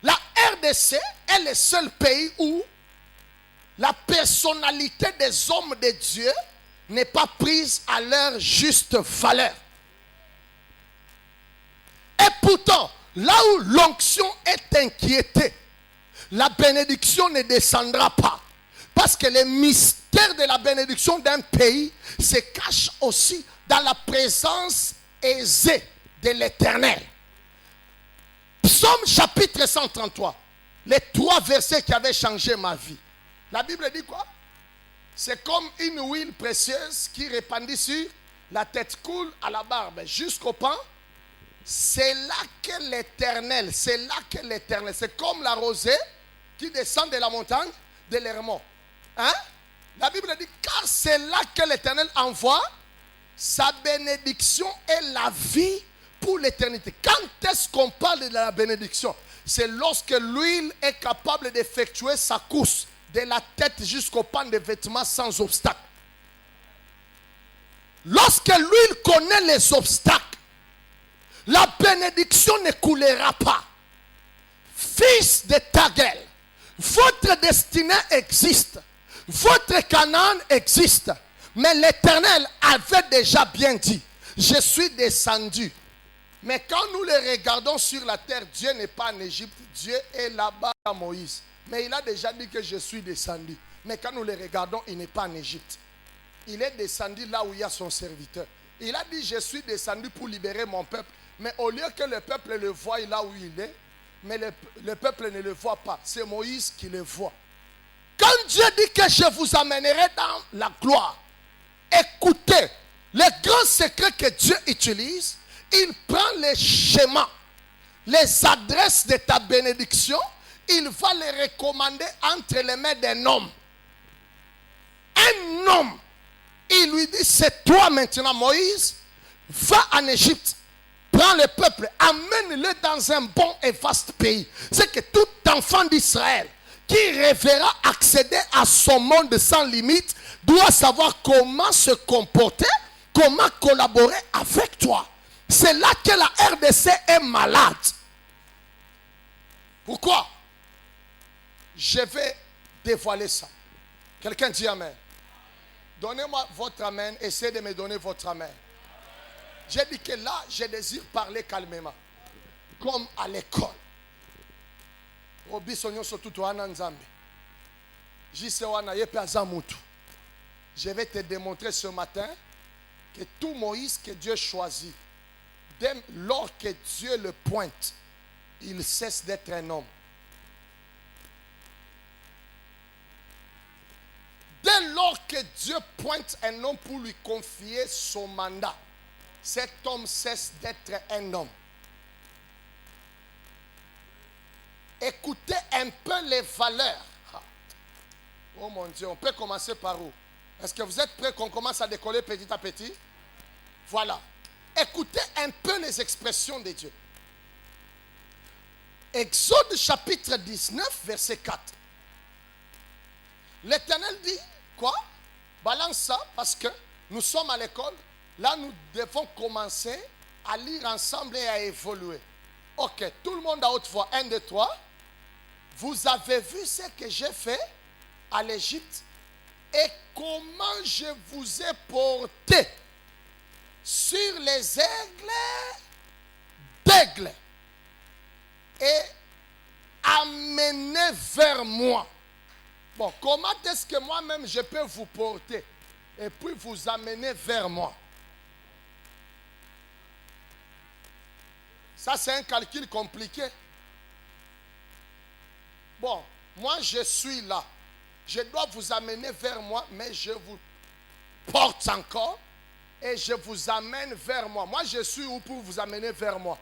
A: la RDC est le seul pays où la personnalité des hommes de Dieu n'est pas prise à leur juste valeur. Et pourtant, là où l'onction est inquiétée, la bénédiction ne descendra pas. Parce que le mystère de la bénédiction d'un pays se cache aussi dans la présence aisée de l'Éternel. Psaume chapitre 133, les 3 versets qui avaient changé ma vie. La Bible dit quoi? C'est comme une huile précieuse qui répandit sur la tête, coule à la barbe jusqu'au pan. C'est là que l'Éternel, c'est comme la rosée qui descend de la montagne de l'Hermon. Hein? La Bible dit, car c'est là que l'Éternel envoie sa bénédiction et la vie pour l'éternité. Quand est-ce qu'on parle de la bénédiction? C'est lorsque l'huile est capable d'effectuer sa course de la tête jusqu'au pan des vêtements sans obstacle. lorsque lui connaît les obstacles, la bénédiction ne coulera pas. Fils de ta gueule, votre destinée existe. Votre Canaan existe. Mais l'Éternel avait déjà bien dit, je suis descendu. Mais quand nous le regardons sur la terre, Dieu n'est pas en Égypte. Dieu est là-bas à Moïse. Mais il a déjà dit que je suis descendu. Mais quand nous le regardons, il n'est pas en Égypte. Il est descendu là où il y a son serviteur. Il a dit, je suis descendu pour libérer mon peuple. Mais au lieu que le peuple le voie là où il est, mais le peuple ne le voit pas. C'est Moïse qui le voit. Quand Dieu dit que je vous amènerai dans la gloire, écoutez, les grands secrets que Dieu utilise, il prend les schémas, les adresses de ta bénédiction, il va les recommander entre les mains d'un homme. Un homme, il lui dit, c'est toi maintenant Moïse, va en Égypte, prends le peuple, amène-le dans un bon et vaste pays. C'est que tout enfant d'Israël qui rêvera accéder à son monde sans limite doit savoir comment se comporter, comment collaborer avec toi. C'est là que la RDC est malade. Pourquoi? Je vais dévoiler ça. Quelqu'un dit amen. Donnez-moi votre amen. Essayez de me donner votre amen. J'ai dit que là, je désire parler calmement. Comme à l'école. Je vais te démontrer ce matin que tout Moïse que Dieu choisit, dès lors que Dieu le pointe, il cesse d'être un homme. Dès lors que Dieu pointe un homme pour lui confier son mandat, cet homme cesse d'être un homme. Écoutez un peu les valeurs. Oh mon Dieu, on peut commencer par où? Est-ce que vous êtes prêts qu'on commence à décoller petit à petit? Voilà. Écoutez un peu les expressions de Dieu. Exode chapitre 19, verset 4. L'Éternel dit, quoi? Balance ça parce que nous sommes à l'école. Là, nous devons commencer à lire ensemble et à évoluer. Ok, tout le monde à haute voix. 1, 2, 3. Vous avez vu ce que j'ai fait à l'Égypte et comment je vous ai porté sur les aigles d'aigle et amené vers moi. Bon, comment est-ce que moi-même je peux vous porter et puis vous amener vers moi? Ça, c'est un calcul compliqué. Bon, moi, je suis là. Je dois vous amener vers moi, mais je vous porte encore et je vous amène vers moi. Moi, je suis où pour vous amener vers moi?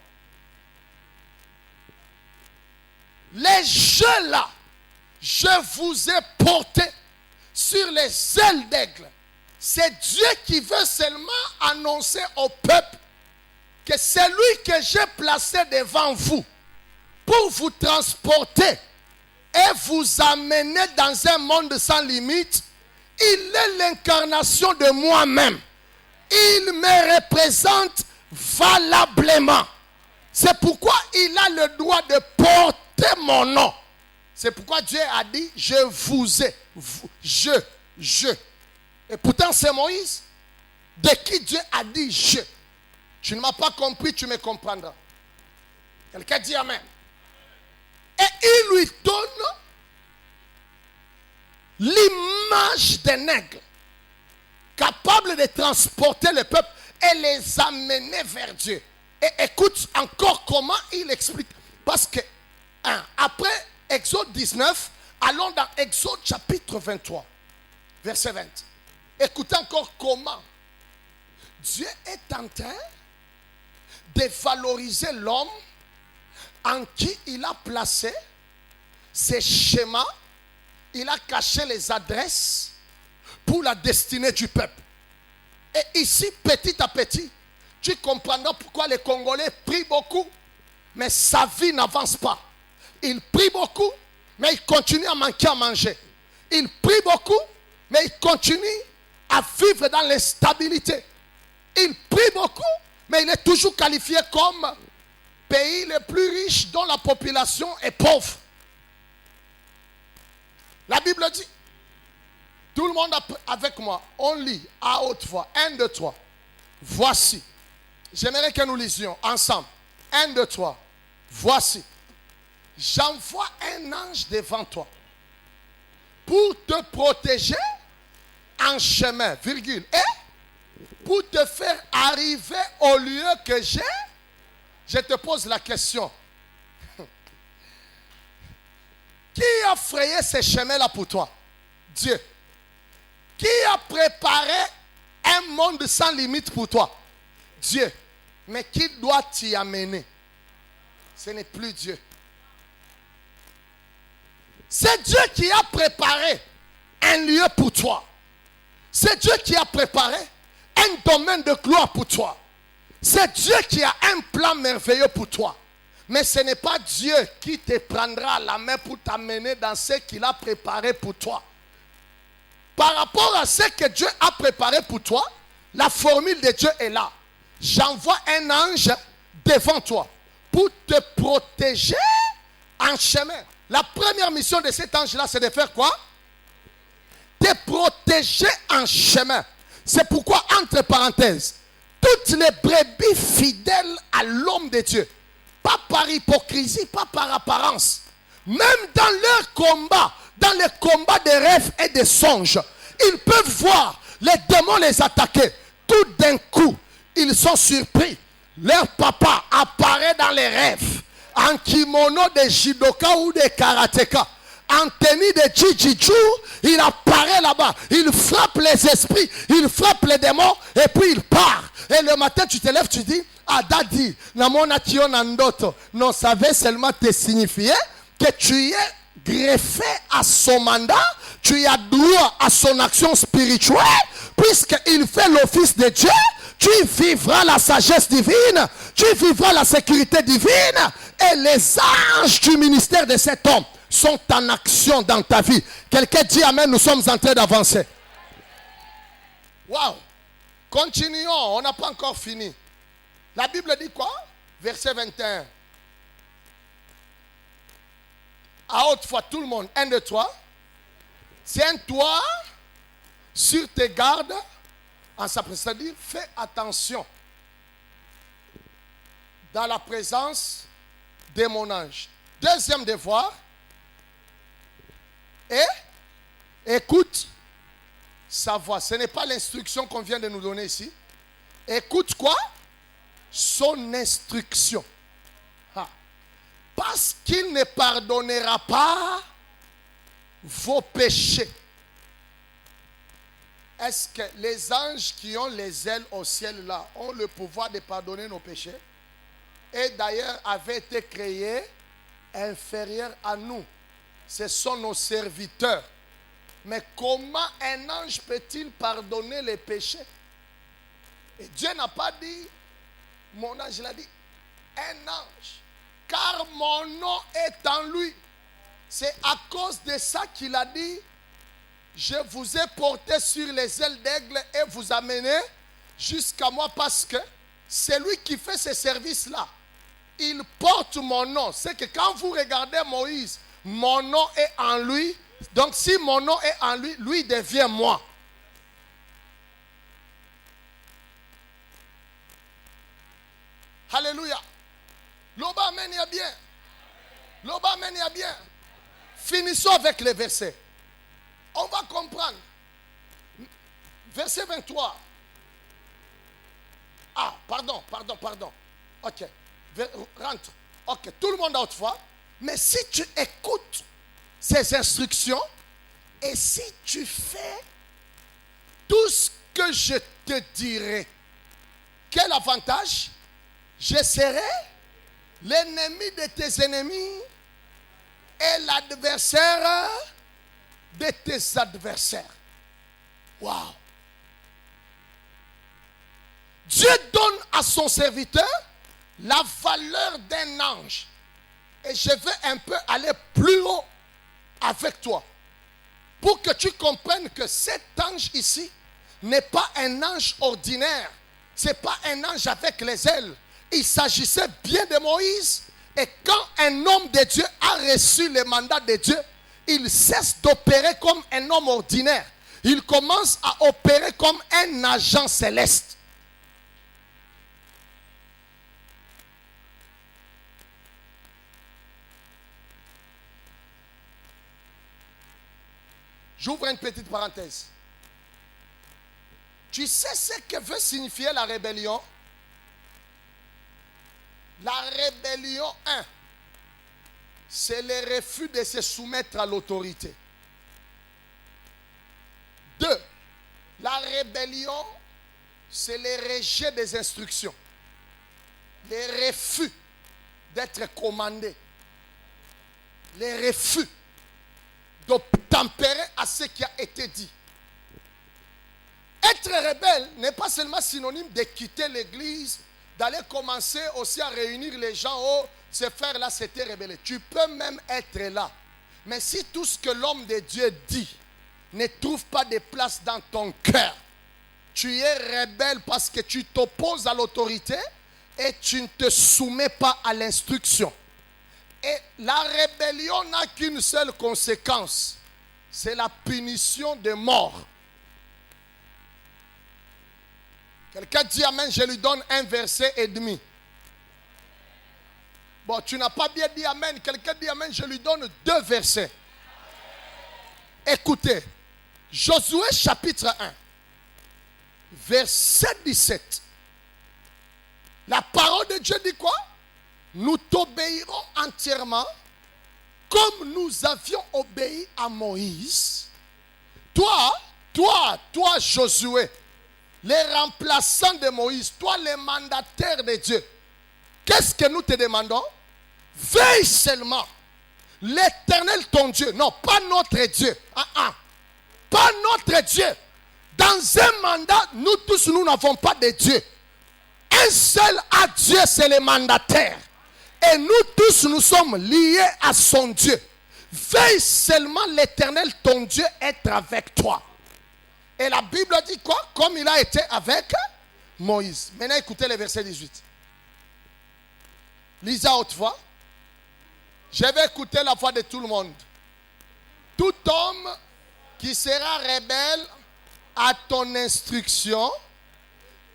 A: Les jeux là, je vous ai porté sur les ailes d'aigle. C'est Dieu qui veut seulement annoncer au peuple que c'est lui que j'ai placé devant vous pour vous transporter et vous amener dans un monde sans limite. Il est l'incarnation de moi-même. Il me représente valablement. C'est pourquoi il a le droit de porter mon nom. C'est pourquoi Dieu a dit, je vous ai, je. Et pourtant c'est Moïse, de qui Dieu a dit je. Tu ne m'as pas compris, tu me comprendras. Quelqu'un dit amen. Et il lui donne l'image d'un aigle, capable de transporter le peuple et les amener vers Dieu. Et écoute encore comment il explique. Parce que, après Exode 19, allons dans Exode chapitre 23, verset 20. Écoutez encore comment Dieu est en train de valoriser l'homme en qui il a placé ses schémas, il a caché les adresses pour la destinée du peuple. Et ici, petit à petit, tu comprendras pourquoi les Congolais prient beaucoup, mais sa vie n'avance pas. Il prie beaucoup, mais il continue à manquer à manger. Il prie beaucoup, mais il continue à vivre dans l'instabilité. Il prie beaucoup, mais il est toujours qualifié comme pays le plus riche dont la population est pauvre. La Bible dit, tout le monde avec moi, on lit à haute voix. 1, 2, 3. Voici. J'aimerais que nous lisions ensemble. 1, 2, 3. Voici. J'envoie un ange devant toi pour te protéger en chemin, virgule, et pour te faire arriver au lieu que j'ai. Je te pose la question. Qui a frayé ces chemins-là pour toi? Dieu. Qui a préparé un monde sans limite pour toi? Dieu. Mais qui doit t'y amener? Ce n'est plus Dieu. C'est Dieu qui a préparé un lieu pour toi. C'est Dieu qui a préparé un domaine de gloire pour toi. C'est Dieu qui a un plan merveilleux pour toi. Mais ce n'est pas Dieu qui te prendra la main pour t'amener dans ce qu'il a préparé pour toi. Par rapport à ce que Dieu a préparé pour toi, la formule de Dieu est là. J'envoie un ange devant toi pour te protéger en chemin. La première mission de cet ange-là, c'est de faire quoi? Te protéger en chemin. C'est pourquoi, entre parenthèses, toutes les brebis fidèles à l'homme de Dieu, pas par hypocrisie, pas par apparence, même dans leur combat, dans les combats des rêves et des songes, ils peuvent voir les démons les attaquer. Tout d'un coup, ils sont surpris. Leur papa apparaît dans les rêves, en kimono de judoka ou de karatéka, en tenue de jujitsu, il apparaît là-bas, il frappe les esprits, il frappe les démons, et puis il part. Et le matin, tu te lèves, tu dis, Adadi, namona kio nandoto, non savait seulement te signifier que tu es greffé à son mandat, tu as droit à son action spirituelle, puisqu'il fait l'office de Dieu, tu vivras la sagesse divine, tu vivras la sécurité divine, et les anges du ministère de cet homme sont en action dans ta vie. Quelqu'un dit amen, nous sommes en train d'avancer. Waouh! Continuons, on n'a pas encore fini. La Bible dit quoi? Verset 21. À haute voix, tout le monde. 1, 2, 3. Tiens-toi sur tes gardes en sa présence. C'est-à-dire, fais attention dans la présence de mon ange. Deuxième devoir. Et écoute sa voix. Ce n'est pas l'instruction qu'on vient de nous donner ici. Écoute quoi? Son instruction. Ah. Parce qu'il ne pardonnera pas vos péchés. Est-ce que les anges qui ont les ailes au ciel là ont le pouvoir de pardonner nos péchés? Et d'ailleurs avaient été créés inférieurs à nous. Ce sont nos serviteurs. Mais comment un ange peut-il pardonner les péchés? Et Dieu n'a pas dit, mon ange, il a dit, un ange. Car mon nom est en lui. C'est à cause de ça qu'il a dit, je vous ai porté sur les ailes d'aigle et vous amené jusqu'à moi, parce que c'est lui qui fait ce service-là. Il porte mon nom. C'est que quand vous regardez Moïse, mon nom est en lui. Donc si mon nom est en lui, lui devient moi. Alléluia. L'Oba amen, il y a bien. L'Oba amen, il y a bien. Finissons avec les versets. On va comprendre. Verset 23. Ah, pardon. Ok. Rentre. Ok, tout le monde a autrefois. Mais si tu écoutes ces instructions et si tu fais tout ce que je te dirai, quel avantage? Je serai l'ennemi de tes ennemis et l'adversaire de tes adversaires. Waouh! Dieu donne à son serviteur la valeur d'un ange. Et je vais un peu aller plus haut avec toi pour que tu comprennes que cet ange ici n'est pas un ange ordinaire. Ce n'est pas un ange avec les ailes. Il s'agissait bien de Moïse. Et quand un homme de Dieu a reçu le mandat de Dieu, il cesse d'opérer comme un homme ordinaire. Il commence à opérer comme un agent céleste. J'ouvre une petite parenthèse. Tu sais ce que veut signifier la rébellion? La rébellion, c'est le refus de se soumettre à l'autorité. 2, la rébellion, c'est le rejet des instructions. Le refus d'être commandé. Le refus d'obtempérer à ce qui a été dit. Être rebelle n'est pas seulement synonyme de quitter l'église, d'aller commencer aussi à réunir les gens. Oh, ce frère-là s'était rebellé. Tu peux même être là. Mais si tout ce que l'homme de Dieu dit ne trouve pas de place dans ton cœur, tu es rebelle parce que tu t'opposes à l'autorité et tu ne te soumets pas à l'instruction. Et la rébellion n'a qu'une seule conséquence, c'est la punition de mort. Quelqu'un dit amen, je lui donne un verset et demi. Bon, tu n'as pas bien dit amen. Quelqu'un dit amen, je lui donne 2 versets. Écoutez, Josué chapitre 1, verset 17. La parole de Dieu dit quoi? Nous t'obéirons entièrement comme nous avions obéi à Moïse. Toi, Josué, le remplaçant de Moïse, toi le mandataire de Dieu, qu'est-ce que nous te demandons? Veille seulement l'Éternel ton Dieu. Non, pas notre Dieu. Pas notre Dieu. Dans un mandat, nous tous, nous n'avons pas de Dieu. Un seul à Dieu, c'est le mandataire. Et nous tous, nous sommes liés à son Dieu. Veille seulement l'Éternel ton Dieu être avec toi. Et la Bible dit quoi? Comme il a été avec Moïse. Maintenant, écoutez le verset 18. Lisez à haute voix. Je vais écouter la voix de tout le monde. Tout homme qui sera rebelle à ton instruction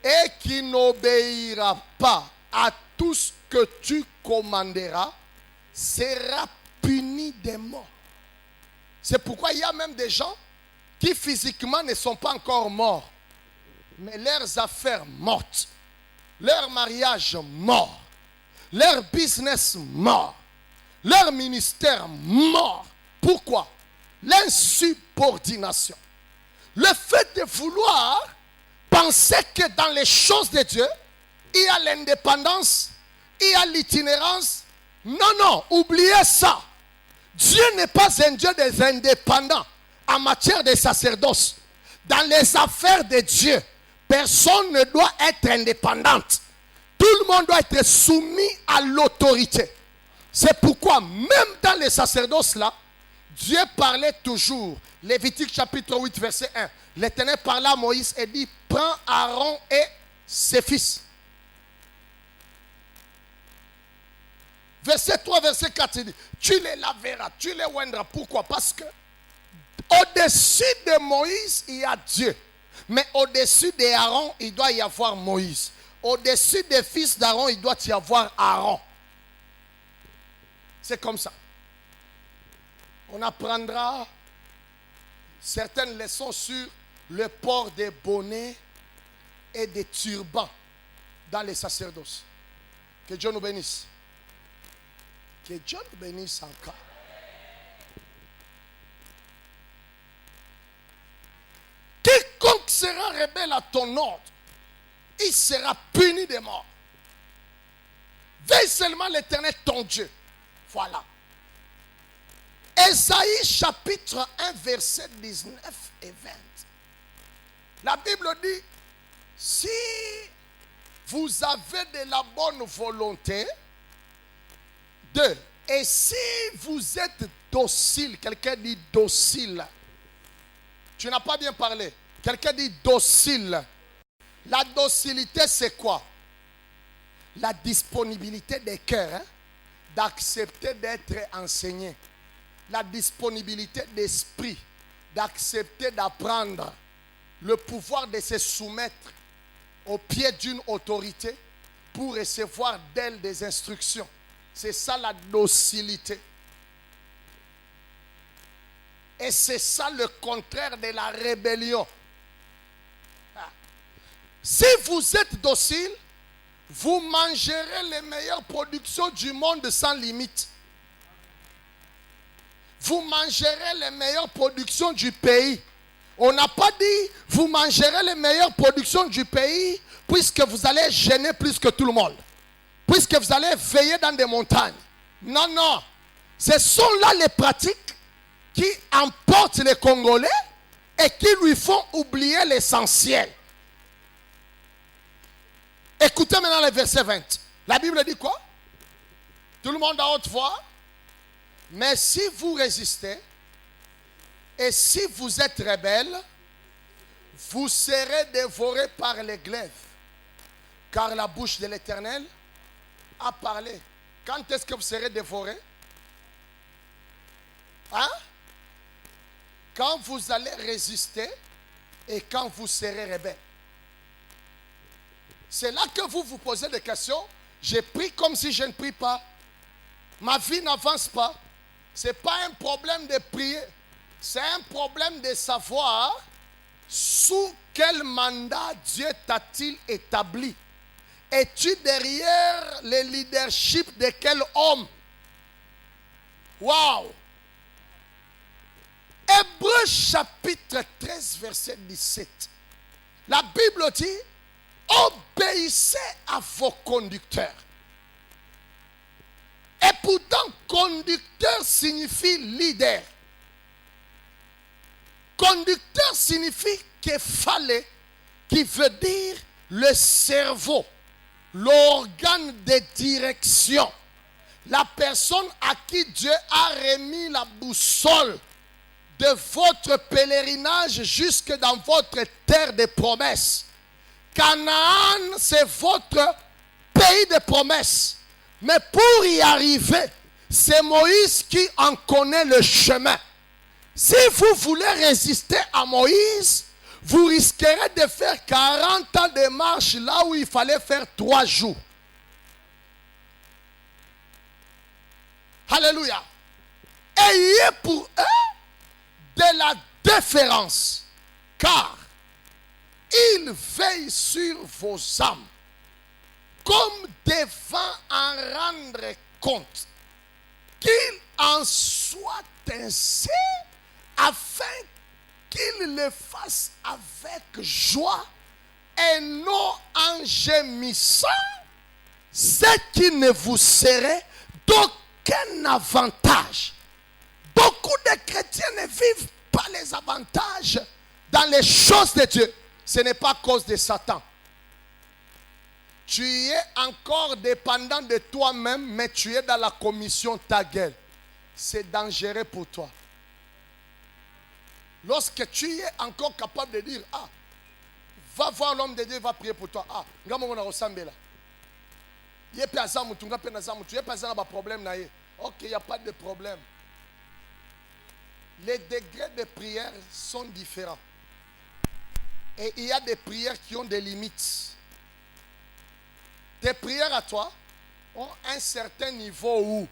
A: et qui n'obéira pas à tout ce que tu commanderas sera puni de mort. C'est pourquoi il y a même des gens qui physiquement ne sont pas encore morts, mais leurs affaires mortes, leur mariage mort, leur business mort, leur ministère mort. Pourquoi? L'insubordination. Le fait de vouloir penser que dans les choses de Dieu, il y a l'indépendance, il y a l'itinérance. Non, oubliez ça. Dieu n'est pas un Dieu des indépendants en matière de sacerdoce. Dans les affaires de Dieu, personne ne doit être indépendante. Tout le monde doit être soumis à l'autorité. C'est pourquoi, même dans les sacerdoces là, Dieu parlait toujours. Lévitique chapitre 8, verset 1. L'Éternel parla à Moïse et dit, prends Aaron et ses fils. Verset 3, verset 4, il dit, tu les laveras, tu les oindras. Pourquoi? Parce que au-dessus de Moïse, il y a Dieu. Mais au-dessus d'Aaron, il doit y avoir Moïse. Au-dessus des fils d'Aaron, il doit y avoir Aaron. C'est comme ça. On apprendra certaines leçons sur le port des bonnets et des turbans dans les sacerdoces. Que Dieu nous bénisse. Que Dieu nous bénisse encore. Quiconque sera rebelle à ton ordre, il sera puni de mort. Veille seulement l'Éternel ton Dieu. Voilà. Ésaïe chapitre 1 verset 19 et 20. La Bible dit, si vous avez de la bonne volonté, 2, et si vous êtes docile, quelqu'un dit docile. Tu n'as pas bien parlé. Quelqu'un dit docile. La docilité, c'est quoi? La disponibilité des cœurs, d'accepter d'être enseigné. La disponibilité d'esprit, d'accepter d'apprendre. Le pouvoir de se soumettre au pied d'une autorité pour recevoir d'elle des instructions. C'est ça la docilité. Et c'est ça le contraire de la rébellion. Si vous êtes docile, vous mangerez les meilleures productions du monde sans limite. Vous mangerez les meilleures productions du pays. On n'a pas dit, vous mangerez les meilleures productions du pays puisque vous allez gêner plus que tout le monde. Puisque vous allez veiller dans des montagnes. Non, non. Ce sont là les pratiques qui emportent les Congolais et qui lui font oublier l'essentiel. Écoutez maintenant le verset 20. La Bible dit quoi? Tout le monde à haute voix. Mais si vous résistez et si vous êtes rebelles, vous serez dévorés par les glaives. Car la bouche de l'Éternel a parlé. Quand est-ce que vous serez dévorés? Hein? Quand vous allez résister et quand vous serez rebelles. C'est là que vous vous posez des questions. J'ai pris comme si je ne prie pas. Ma vie n'avance pas. Ce n'est pas un problème de prier. C'est un problème de savoir sous quel mandat Dieu t'a-t-il établi. Es-tu derrière le leadership de quel homme? Waouh! Hébreux chapitre 13, verset 17. La Bible dit, obéissez à vos conducteurs. Et pourtant, conducteur signifie leader. Conducteur signifie képhale, qui veut dire le cerveau, l'organe de direction. La personne à qui Dieu a remis la boussole de votre pèlerinage jusque dans votre terre de promesses. Canaan, c'est votre pays de promesses. Mais pour y arriver, c'est Moïse qui en connaît le chemin. Si vous voulez résister à Moïse, vous risquerez de faire 40 ans de marche là où il fallait faire 3 jours. Alléluia. Ayez pour eux de la déférence, car ils veillent sur vos âmes, comme devant en rendre compte, qu'il en soit ainsi, afin qu'ils le fassent avec joie et non en gémissant, ce qui ne vous serait d'aucun avantage. Beaucoup de chrétiens ne vivent pas les avantages dans les choses de Dieu. Ce n'est pas à cause de Satan. Tu es encore dépendant de toi-même, mais tu es dans la commission ta gueule. C'est dangereux pour toi. Lorsque tu es encore capable de dire, ah, va voir l'homme de Dieu, va prier pour toi. Ah, ngamona ressemble là. Yé pe azamu tunga pe nazamu, tu es pas dans un problème na yé. OK, il n'y a pas de problème. Les degrés de prière sont différents. Et il y a des prières qui ont des limites. Tes prières à toi ont un certain niveau où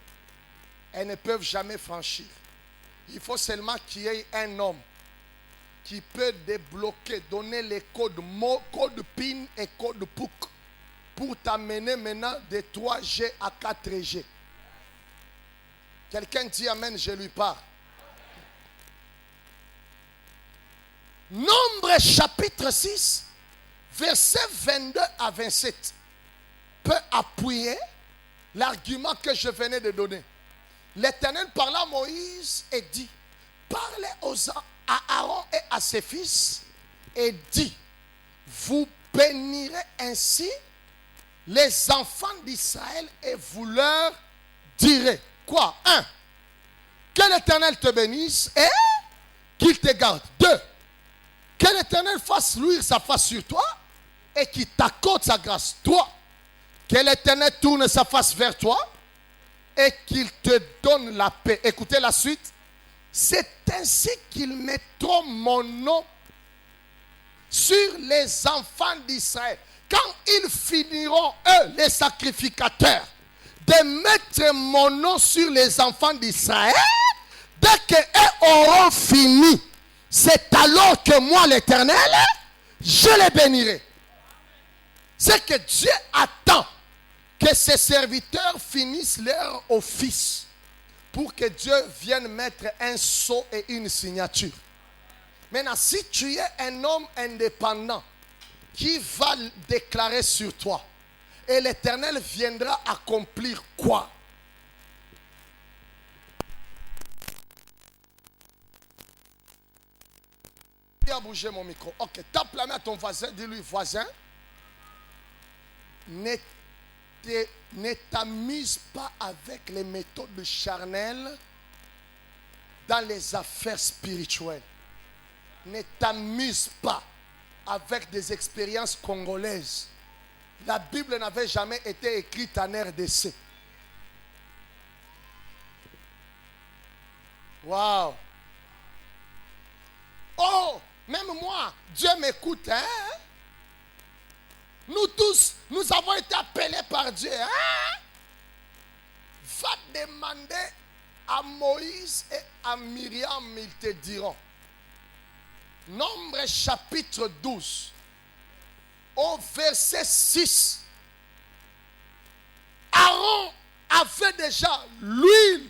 A: elles ne peuvent jamais franchir. Il faut seulement qu'il y ait un homme qui peut débloquer, donner les codes mots, code PIN et code POUC pour t'amener maintenant de 3G à 4G. Quelqu'un dit amen, je lui parle. Nombre chapitre 6, versets 22 à 27 peut appuyer l'argument que je venais de donner. L'Éternel parla à Moïse et dit, parlez à Aaron et à ses fils et dit, vous bénirez ainsi les enfants d'Israël et vous leur direz, quoi? 1. Que l'Éternel te bénisse et qu'il te garde. 2. Que l'Éternel fasse luire sa face sur toi et qui t'accorde sa grâce. Toi, que l'Éternel tourne sa face vers toi et qu'il te donne la paix. Écoutez la suite. C'est ainsi qu'ils mettront mon nom sur les enfants d'Israël. Quand ils finiront, eux, les sacrificateurs, de mettre mon nom sur les enfants d'Israël, dès qu'eux auront fini, c'est alors que moi, l'Éternel, je les bénirai. C'est que Dieu attend que ses serviteurs finissent leur office pour que Dieu vienne mettre un sceau et une signature. Maintenant, si tu es un homme indépendant qui va déclarer sur toi, et l'Éternel viendra accomplir quoi? Il a bougé mon micro. Ok, tape la main à ton voisin, dis-lui, voisin, ne t'amuse pas avec les méthodes charnelles dans les affaires spirituelles. Ne t'amuse pas avec des expériences congolaises. La Bible n'avait jamais été écrite en RDC. Waouh! Oh, même moi, Dieu m'écoute, hein? Nous tous, nous avons été appelés par Dieu, hein? Va demander à Moïse et à Myriam, ils te diront. Nombre chapitre 12, au verset 6. Aaron avait déjà l'huile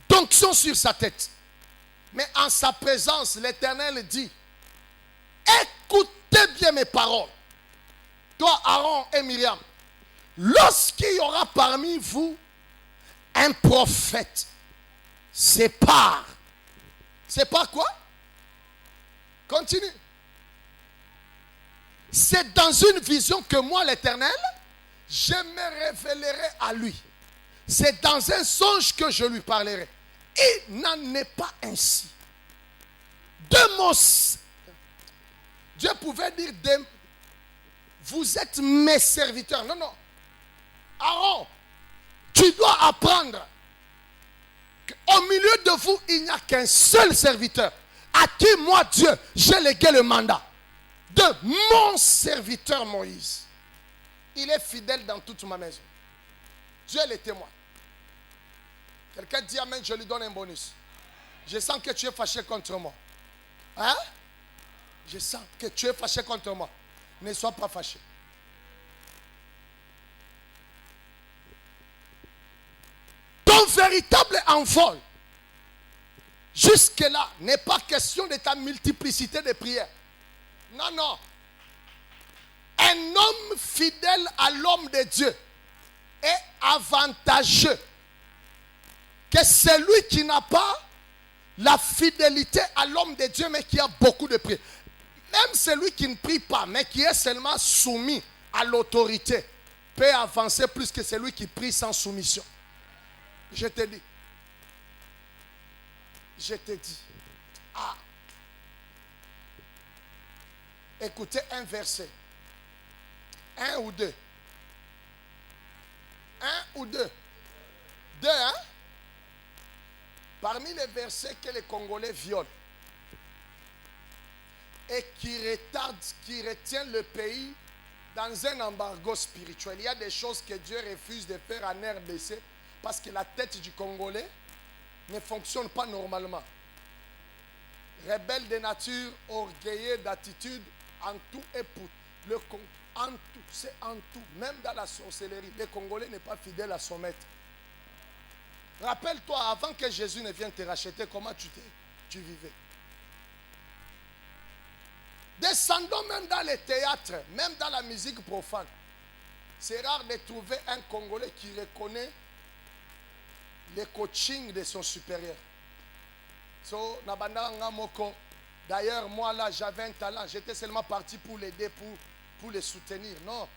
A: d'onction sur sa tête. Mais en sa présence, l'Éternel dit, écoutez bien mes paroles. Toi, Aaron et Myriam, lorsqu'il y aura parmi vous un prophète, sépare. Sépare quoi? Continue. C'est dans une vision que moi, l'Éternel, je me révélerai à lui. C'est dans un songe que je lui parlerai. Il n'en est pas ainsi. De mon... Dieu pouvait dire, vous êtes mes serviteurs. Non, non. Aaron, tu dois apprendre qu'au milieu de vous, il n'y a qu'un seul serviteur à qui moi, Dieu, j'ai légué le mandat de mon serviteur Moïse. Il est fidèle dans toute ma maison. Dieu est le témoin. Quelqu'un dit amen, je lui donne un bonus. Je sens que tu es fâché contre moi. Hein? Je sens que tu es fâché contre moi. Ne sois pas fâché. Ton véritable envol, jusque-là, n'est pas question de ta multiplicité de prières. Non, non. Un homme fidèle à l'homme de Dieu est avantageux que celui qui n'a pas la fidélité à l'homme de Dieu, mais qui a beaucoup de prières. Même celui qui ne prie pas, mais qui est seulement soumis à l'autorité, peut avancer plus que celui qui prie sans soumission. Je te dis. Je te dis. Ah. Écoutez un verset. Un ou deux. Un ou deux. Deux, hein? Parmi les versets que les Congolais violent et qui retardent, qui retiennent le pays dans un embargo spirituel. Il y a des choses que Dieu refuse de faire en RDC parce que la tête du Congolais ne fonctionne pas normalement. Rebelle de nature, orgueilleux d'attitude, en tout et pour en tout, c'est en tout. Même dans la sorcellerie, le Congolais n'est pas fidèle à son maître. Rappelle-toi, avant que Jésus ne vienne te racheter, comment tu vivais. Descendons même dans les théâtres, même dans la musique profane. C'est rare de trouver un Congolais qui reconnaît le coaching de son supérieur. So, d'ailleurs, moi là, j'avais un talent. J'étais seulement parti pour l'aider, pour le soutenir. Non.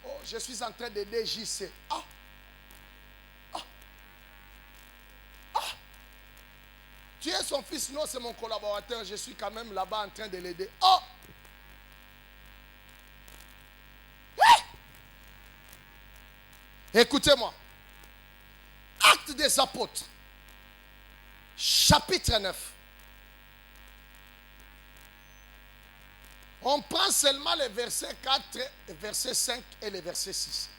A: Oh, je suis en train d'aider JC. Ah! Tu es son fils, non, c'est mon collaborateur. Je suis quand même là-bas en train de l'aider. Oh! Écoutez-moi. Actes des apôtres, chapitre 9. On prend seulement les versets 4, les versets 5 et les versets 6.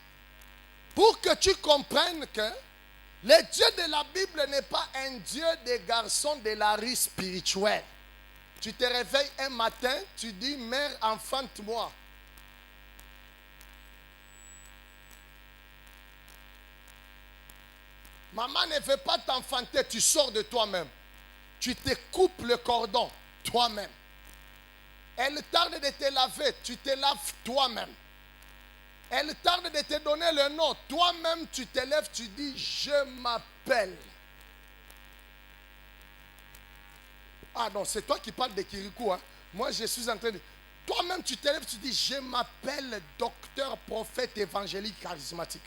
A: Pour que tu comprennes que le Dieu de la Bible n'est pas un Dieu des garçons de la rue spirituelle. Tu te réveilles un matin, tu dis, mère, enfante-moi. Maman ne veut pas t'enfanter, tu sors de toi-même. Tu te coupes le cordon toi-même. Elle tarde de te laver, tu te laves toi-même. Elle tarde de te donner le nom, toi-même tu te lèves, tu dis, je m'appelle. Ah non, c'est toi qui parles de Kirikou. Hein? Moi, je suis en train de... Toi-même, tu te lèves, tu dis, je m'appelle docteur, prophète, évangélique, charismatique.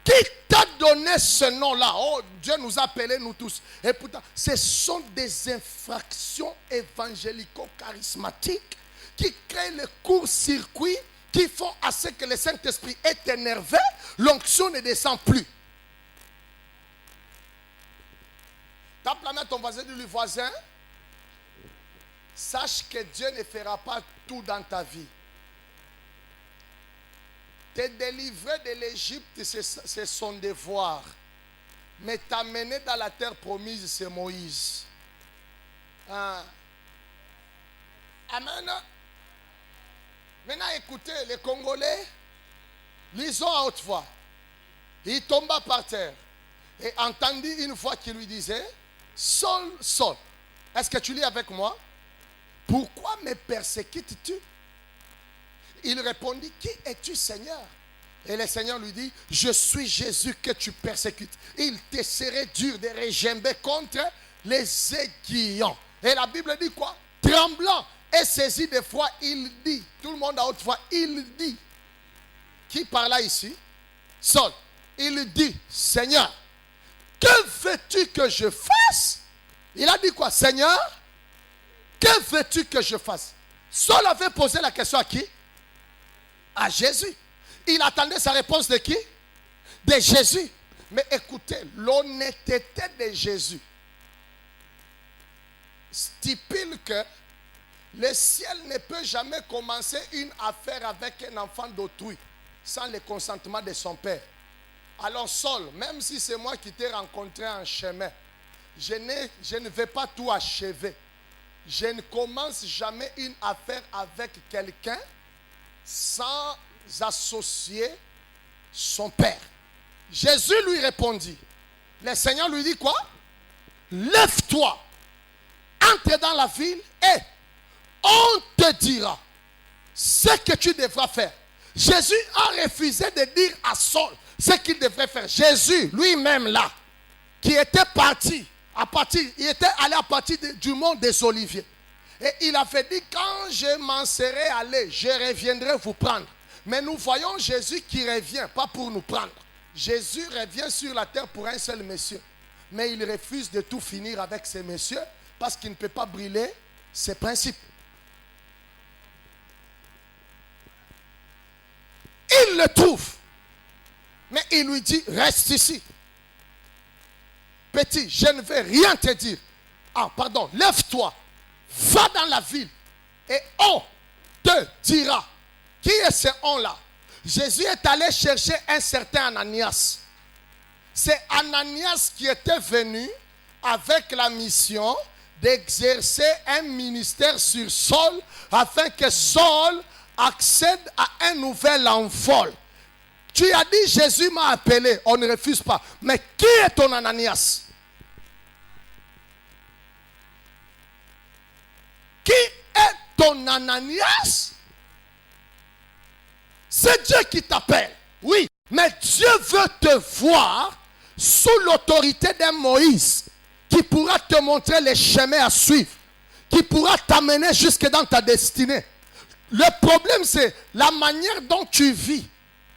A: Qui t'a donné ce nom-là? Oh, Dieu nous a appelés, nous tous. Et pourtant, ce sont des infractions évangélico-charismatiques qui créent le court-circuit, qui font à ce que le Saint-Esprit est énervé, l'onction ne descend plus. Tape la main à ton voisin, dis-lui, voisin, sache que Dieu ne fera pas tout dans ta vie. Te délivrer de l'Égypte, c'est son devoir. Mais t'amener dans la terre promise, c'est Moïse. Ah. Amen. Maintenant, écoutez, les Congolais, lisons à haute voix. Il tomba par terre et entendit une voix qui lui disait, Saul, Saul. Est-ce que tu lis avec moi? Pourquoi me persécutes-tu? Il répondit, qui es-tu, Seigneur? Et le Seigneur lui dit, je suis Jésus que tu persécutes. Il te serait dur de regimber contre les aiguillons. Et la Bible dit quoi? Tremblant et saisi de foi, il dit, tout le monde à haute voix, il dit, qui parla ici? Saul. Il dit, Seigneur, que veux-tu que je fasse? Il a dit quoi? Seigneur, que veux-tu que je fasse? Saul avait posé la question à qui? À Jésus. Il attendait sa réponse de qui? De Jésus. Mais écoutez, l'honnêteté de Jésus stipule que le ciel ne peut jamais commencer une affaire avec un enfant d'autrui sans le consentement de son père. Alors Saul, même si c'est moi qui t'ai rencontré en chemin, je ne vais pas tout achever. Je ne commence jamais une affaire avec quelqu'un sans associer son père. Jésus lui répondit. Le Seigneur lui dit quoi? Lève-toi, entre dans la ville et on te dira ce que tu devras faire. Jésus a refusé de dire à Saul ce qu'il devrait faire. Jésus lui-même là, qui était parti, il était allé à partir du mont des Oliviers. Et il avait dit, quand je m'en serai allé, je reviendrai vous prendre. Mais nous voyons Jésus qui revient, pas pour nous prendre. Jésus revient sur la terre pour un seul monsieur. Mais il refuse de tout finir avec ces messieurs parce qu'il ne peut pas brûler ses principes. Il le trouve. Mais il lui dit, reste ici. Petit, je ne vais rien te dire. Ah, pardon, lève-toi. Va dans la ville. Et on te dira. Qui est ce on-là? Jésus est allé chercher un certain Ananias. C'est Ananias qui était venu avec la mission d'exercer un ministère sur Saul afin que Saul accède à un nouvel envol. Tu as dit, Jésus m'a appelé, on ne refuse pas. Mais qui est ton Ananias? Qui est ton Ananias? C'est Dieu qui t'appelle. Oui, mais Dieu veut te voir sous l'autorité d'un Moïse qui pourra te montrer les chemins à suivre, qui pourra t'amener jusque dans ta destinée. Le problème, c'est la manière dont tu vis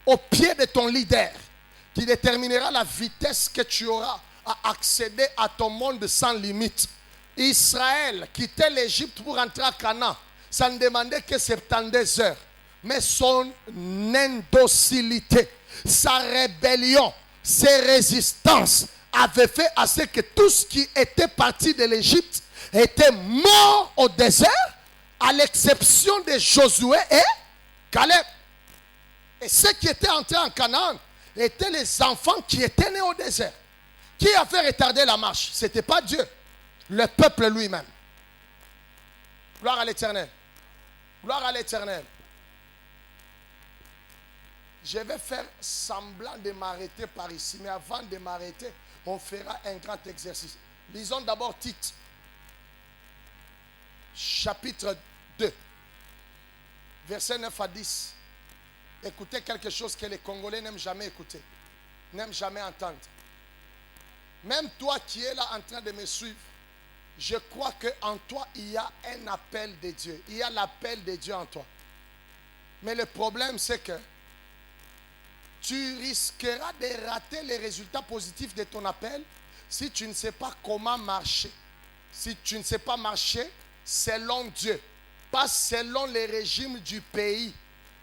A: au pied de ton leader qui déterminera la vitesse que tu auras à accéder à ton monde sans limite. Israël quittait l'Égypte pour entrer à Canaan. Ça ne demandait que 72 heures. Mais son indocilité, sa rébellion, ses résistances avaient fait à ce que tout ce qui était parti de l'Égypte était mort au désert, à l'exception de Josué et Caleb. Et ceux qui étaient entrés en Canaan étaient les enfants qui étaient nés au désert. Qui a fait retarder la marche? Ce n'était pas Dieu, le peuple lui-même. Gloire à l'Éternel. Gloire à l'Éternel. Je vais faire semblant de m'arrêter par ici, mais avant de m'arrêter, on fera un grand exercice. Lisons d'abord Tite, chapitre 2, versets 9 à 10. Écoutez quelque chose que les Congolais n'aiment jamais écouter, n'aiment jamais entendre. Même toi qui es là en train de me suivre, je crois qu'en toi, il y a un appel de Dieu. Il y a l'appel de Dieu en toi. Mais le problème, c'est que tu risqueras de rater les résultats positifs de ton appel si tu ne sais pas comment marcher. Si tu ne sais pas marcher selon Dieu, pas selon les régimes du pays.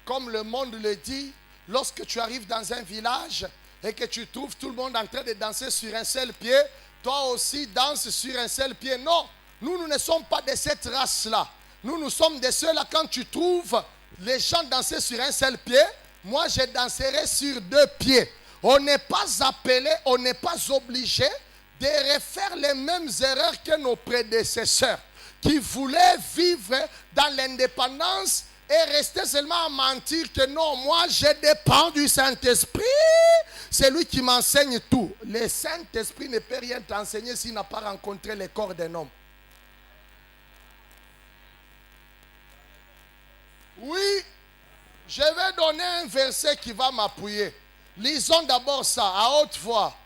A: Comme le monde le dit, lorsque tu arrives dans un village et que tu trouves tout le monde en train de danser sur un seul pied, toi aussi danse sur un seul pied. Non, nous ne sommes pas de cette race-là. Nous sommes de ceux-là, quand tu trouves les gens danser sur un seul pied, moi je danserai sur 2 pieds. On n'est pas appelé, on n'est pas obligé de refaire les mêmes erreurs que nos prédécesseurs qui voulaient vivre dans l'indépendance et rester seulement à mentir que non, moi je dépends du Saint-Esprit. C'est lui qui m'enseigne tout. Le Saint-Esprit ne peut rien t'enseigner s'il n'a pas rencontré le corps d'un homme. Oui, je vais donner un verset qui va m'appuyer. Lisons d'abord ça à haute voix.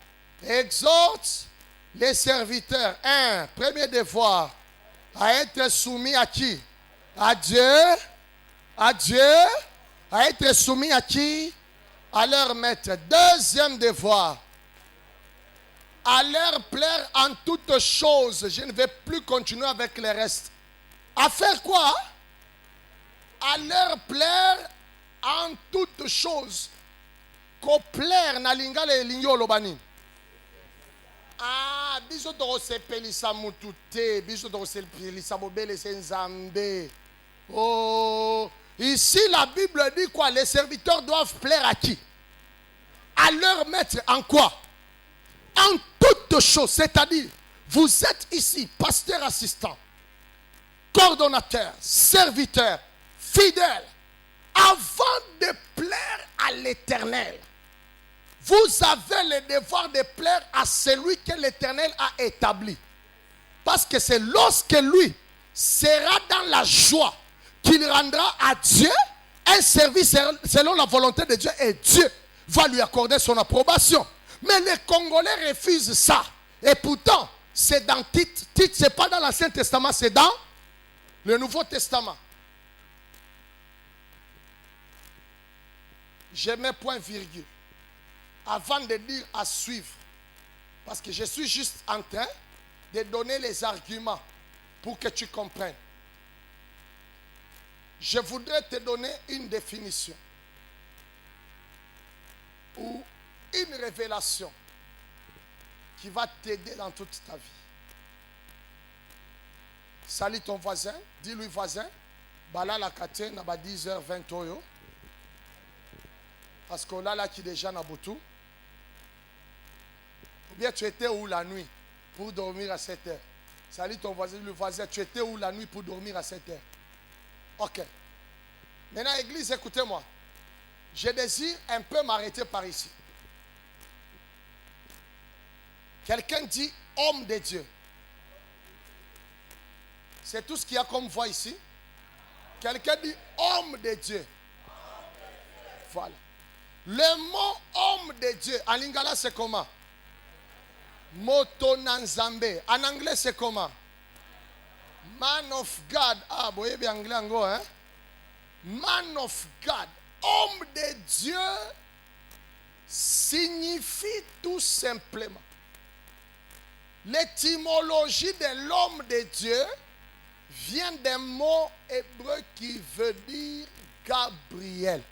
A: Exhorte les serviteurs. Premier devoir, à être soumis à qui? À Dieu. À Dieu. À être soumis à qui? À leur maître. Deuxième devoir, à leur plaire en toutes choses. Je ne vais plus continuer avec le reste. À faire quoi? À leur plaire en toutes choses. Ko plaire na lingala elingi olobani. Ah, biso to sepelisa mutu te, biso to sepelisa bobele senzambe. Oh, ici la Bible dit quoi? Les serviteurs doivent plaire à qui? À leur maître en quoi? En toutes choses, c'est-à-dire, vous êtes ici, pasteur assistant, coordonnateur, serviteur, fidèle, avant de plaire à l'Éternel. Vous avez le devoir de plaire à celui que l'Éternel a établi. Parce que c'est lorsque lui sera dans la joie qu'il rendra à Dieu un service selon la volonté de Dieu, et Dieu va lui accorder son approbation. Mais les Congolais refusent ça. Et pourtant, c'est dans Tite. Tite, ce n'est pas dans l'Ancien Testament, c'est dans le Nouveau Testament. Je mets point virgule avant de dire à suivre. Parce que je suis juste en train de donner les arguments pour que tu comprennes. Je voudrais te donner une définition ou une révélation qui va t'aider dans toute ta vie. Salut ton voisin, dis-lui voisin, bala la kate na ba 10h20 oyo. Parce qu'on a là qui déjà n'a boutou. Ou bien tu étais où la nuit pour dormir à 7h? Salut ton voisin, le voisin, tu étais où la nuit pour dormir à 7h? Ok. Maintenant, église, écoutez-moi. Je désire un peu m'arrêter par ici. Quelqu'un dit homme de Dieu. C'est tout ce qu'il y a comme voix ici. Quelqu'un dit homme de Dieu. Voilà. Le mot homme de Dieu, en lingala c'est comment? Motonanzambe. En anglais c'est comment? Man of God. Ah, vous voyez bien anglais en gros, hein? Man of God. Homme de Dieu signifie tout simplement. L'étymologie de l'homme de Dieu vient d'un mot hébreu qui veut dire Gabriel.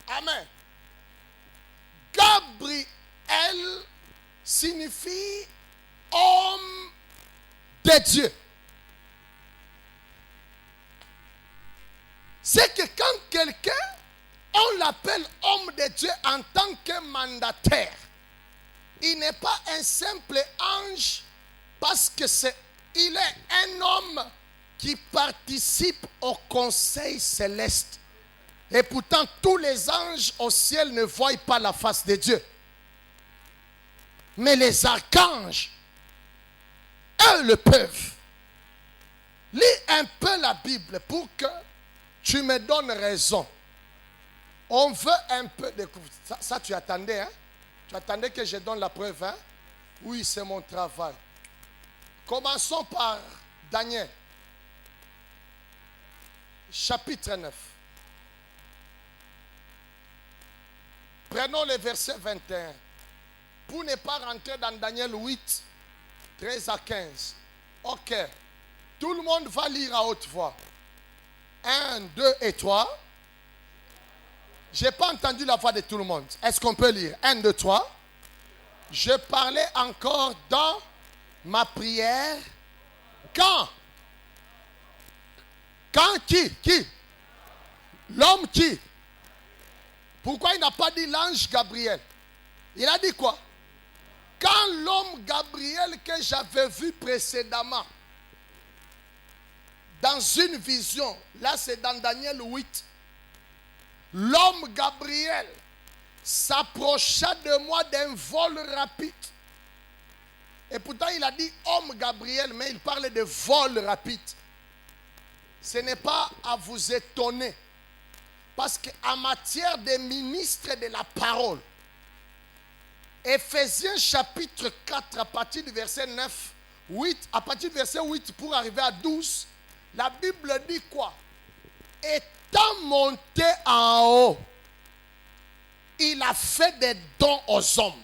A: Amen. Gabriel signifie homme de Dieu. C'est que quand quelqu'un, on l'appelle homme de Dieu en tant que mandataire, il n'est pas un simple ange parce que il est un homme qui participe au conseil céleste. Et pourtant, tous les anges au ciel ne voient pas la face de Dieu. Mais les archanges, eux le peuvent. Lis un peu la Bible pour que tu me donnes raison. On veut un peu découvrir. Ça tu attendais, hein? Tu attendais que je donne la preuve, hein? Oui, c'est mon travail. Commençons par Daniel. Chapitre 9. Prenons le verset 21. Pour ne pas rentrer dans Daniel 8, 13 à 15. Ok. Tout le monde va lire à haute voix. 1, 2 et 3. Je n'ai pas entendu la voix de tout le monde. Est-ce qu'on peut lire? 1, 2, 3. Je parlais encore dans ma prière. Quand? Quand qui? Qui? L'homme qui? Pourquoi il n'a pas dit l'ange Gabriel? Il a dit quoi? Quand l'homme Gabriel que j'avais vu précédemment, dans une vision, là c'est dans Daniel 8, l'homme Gabriel s'approcha de moi d'un vol rapide. Et pourtant il a dit homme Gabriel, mais il parle de vol rapide. Ce n'est pas à vous étonner. Parce qu'en matière de ministre de la parole, Éphésiens chapitre 4, à partir du verset 9, 8, à partir du verset 8 pour arriver à 12, la Bible dit quoi? Étant monté en haut, il a fait des dons aux hommes.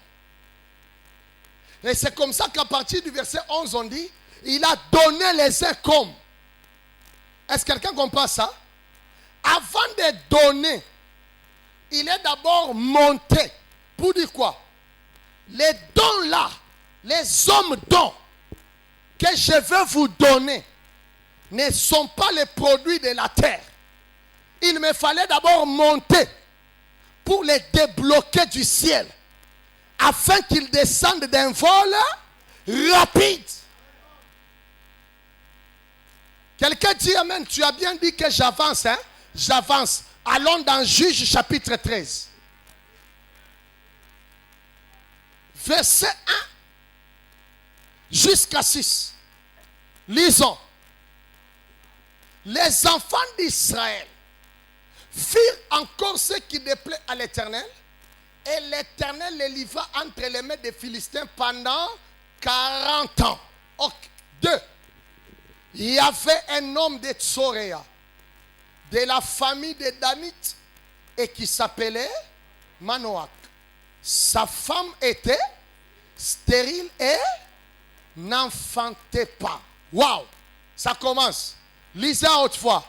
A: Et c'est comme ça qu'à partir du verset 11, on dit, il a donné les uns comme. Est-ce que quelqu'un comprend ça? Avant de donner, il est d'abord monté. Pour dire quoi? Les dons là, les hommes dons que je veux vous donner ne sont pas les produits de la terre. Il me fallait d'abord monter pour les débloquer du ciel afin qu'ils descendent d'un vol rapide. Quelqu'un dit amen, tu as bien dit que j'avance, hein? J'avance. Allons dans Juge chapitre 13. Verset 1 jusqu'à 6. Lisons. Les enfants d'Israël firent encore ce qui déplaît à l'Éternel, et l'Éternel les livra entre les mains des Philistins pendant 40 ans. Okay. 2. Il y avait un homme de Tsoréa, de la famille de Danite, et qui s'appelait Manoach. Sa femme était stérile et n'enfantait pas. Waouh! Ça commence. Lisez à haute voix.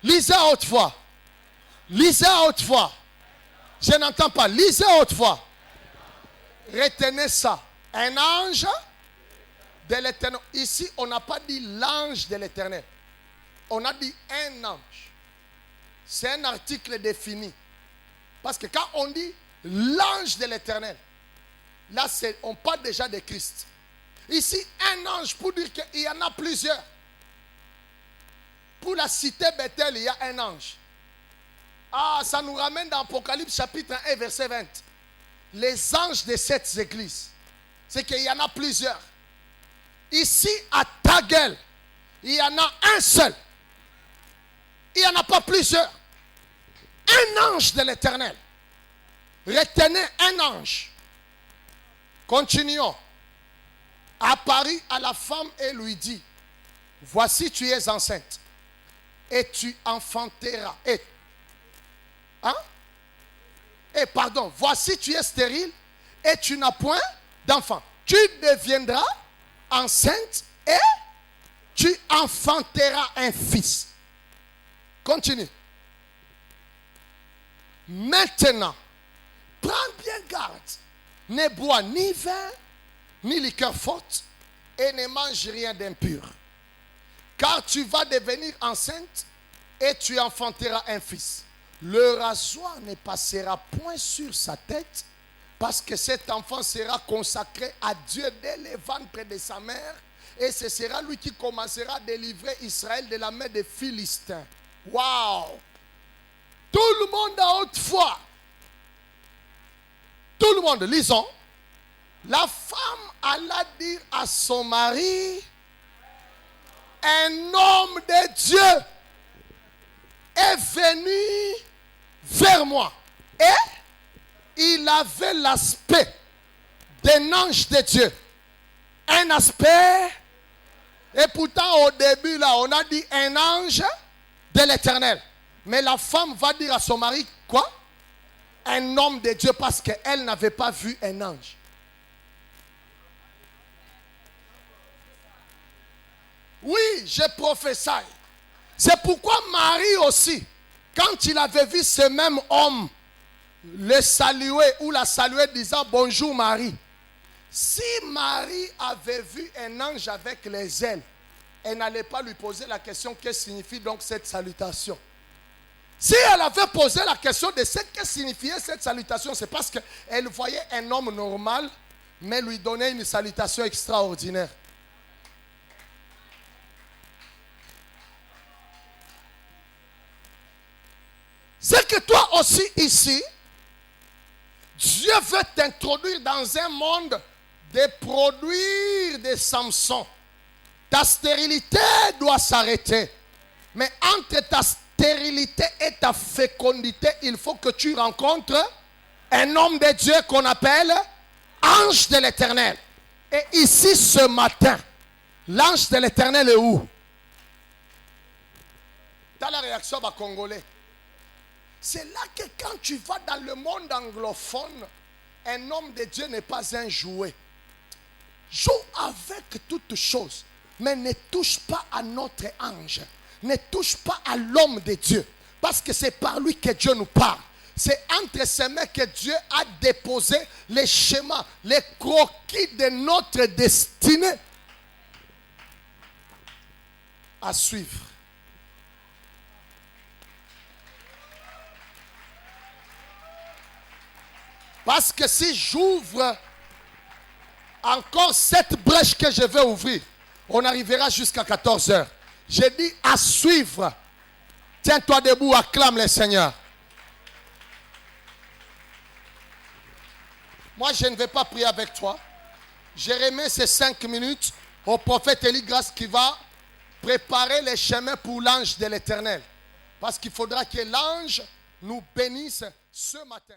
A: Lisez à haute voix. Lisez à haute voix. Je n'entends pas. Lisez à haute voix. Retenez ça. Un ange de l'Éternel. Ici, on n'a pas dit l'ange de l'Éternel. On a dit un ange. C'est un article défini. Parce que quand on dit l'ange de l'Éternel, là, on parle déjà de Christ. Ici, un ange pour dire qu'il y en a plusieurs. Pour la cité Bethel, il y a un ange. Ah, ça nous ramène dans Apocalypse chapitre 1 verset 20. Les anges de cette église. C'est qu'il y en a plusieurs. Ici, à Taguel, il y en a un seul. Il n'y en a pas plusieurs. Un ange de l'Éternel. Retenez un ange. Continuons. Apparut à la femme et lui dit, voici tu es enceinte et tu enfanteras. Voici tu es stérile et tu n'as point d'enfant. Tu deviendras enceinte et tu enfanteras un fils. Continue. Maintenant, prends bien garde. Ne bois ni vin, ni liqueur forte, et ne mange rien d'impur. Car tu vas devenir enceinte et tu enfanteras un fils. Le rasoir ne passera point sur sa tête, parce que cet enfant sera consacré à Dieu dès le ventre de sa mère, et ce sera lui qui commencera à délivrer Israël de la main des Philistins. Waouh! Tout le monde à haute foi. Tout le monde, lisons. La femme alla dire à son mari, un homme de Dieu est venu vers moi. Et il avait l'aspect d'un ange de Dieu. Un aspect. Et pourtant au début là, on a dit un ange de l'Éternel. Mais la femme va dire à son mari, quoi? Un homme de Dieu, parce qu'elle n'avait pas vu un ange. Oui, je prophétise. C'est pourquoi Marie aussi, quand il avait vu ce même homme le saluer ou la saluer disant bonjour Marie, si Marie avait vu un ange avec les ailes, elle n'allait pas lui poser la question que signifie donc cette salutation. Si elle avait posé la question de ce que signifiait cette salutation, c'est parce qu'elle voyait un homme normal, mais lui donnait une salutation extraordinaire. C'est que toi aussi ici, Dieu veut t'introduire dans un monde de produire des Samson. Ta stérilité doit s'arrêter. Mais entre ta stérilité et ta fécondité, il faut que tu rencontres un homme de Dieu qu'on appelle ange de l'Éternel. Et ici ce matin, l'ange de l'Éternel est où? Dans la réaction à Congolais. C'est là que quand tu vas dans le monde anglophone, un homme de Dieu n'est pas un jouet. Joue avec toutes choses, mais ne touche pas à notre ange. Ne touche pas à l'homme de Dieu. Parce que c'est par lui que Dieu nous parle. C'est entre ses mains que Dieu a déposé les schémas, les croquis de notre destinée à suivre. Parce que si j'ouvre encore cette brèche que je vais ouvrir, on arrivera jusqu'à 14 heures. J'ai dit à suivre. Tiens-toi debout, acclame le Seigneur. Moi, je ne vais pas prier avec toi. Je remets ces 5 minutes au prophète Élie Grace qui va préparer les chemins pour l'ange de l'Éternel. Parce qu'il faudra que l'ange nous bénisse ce matin.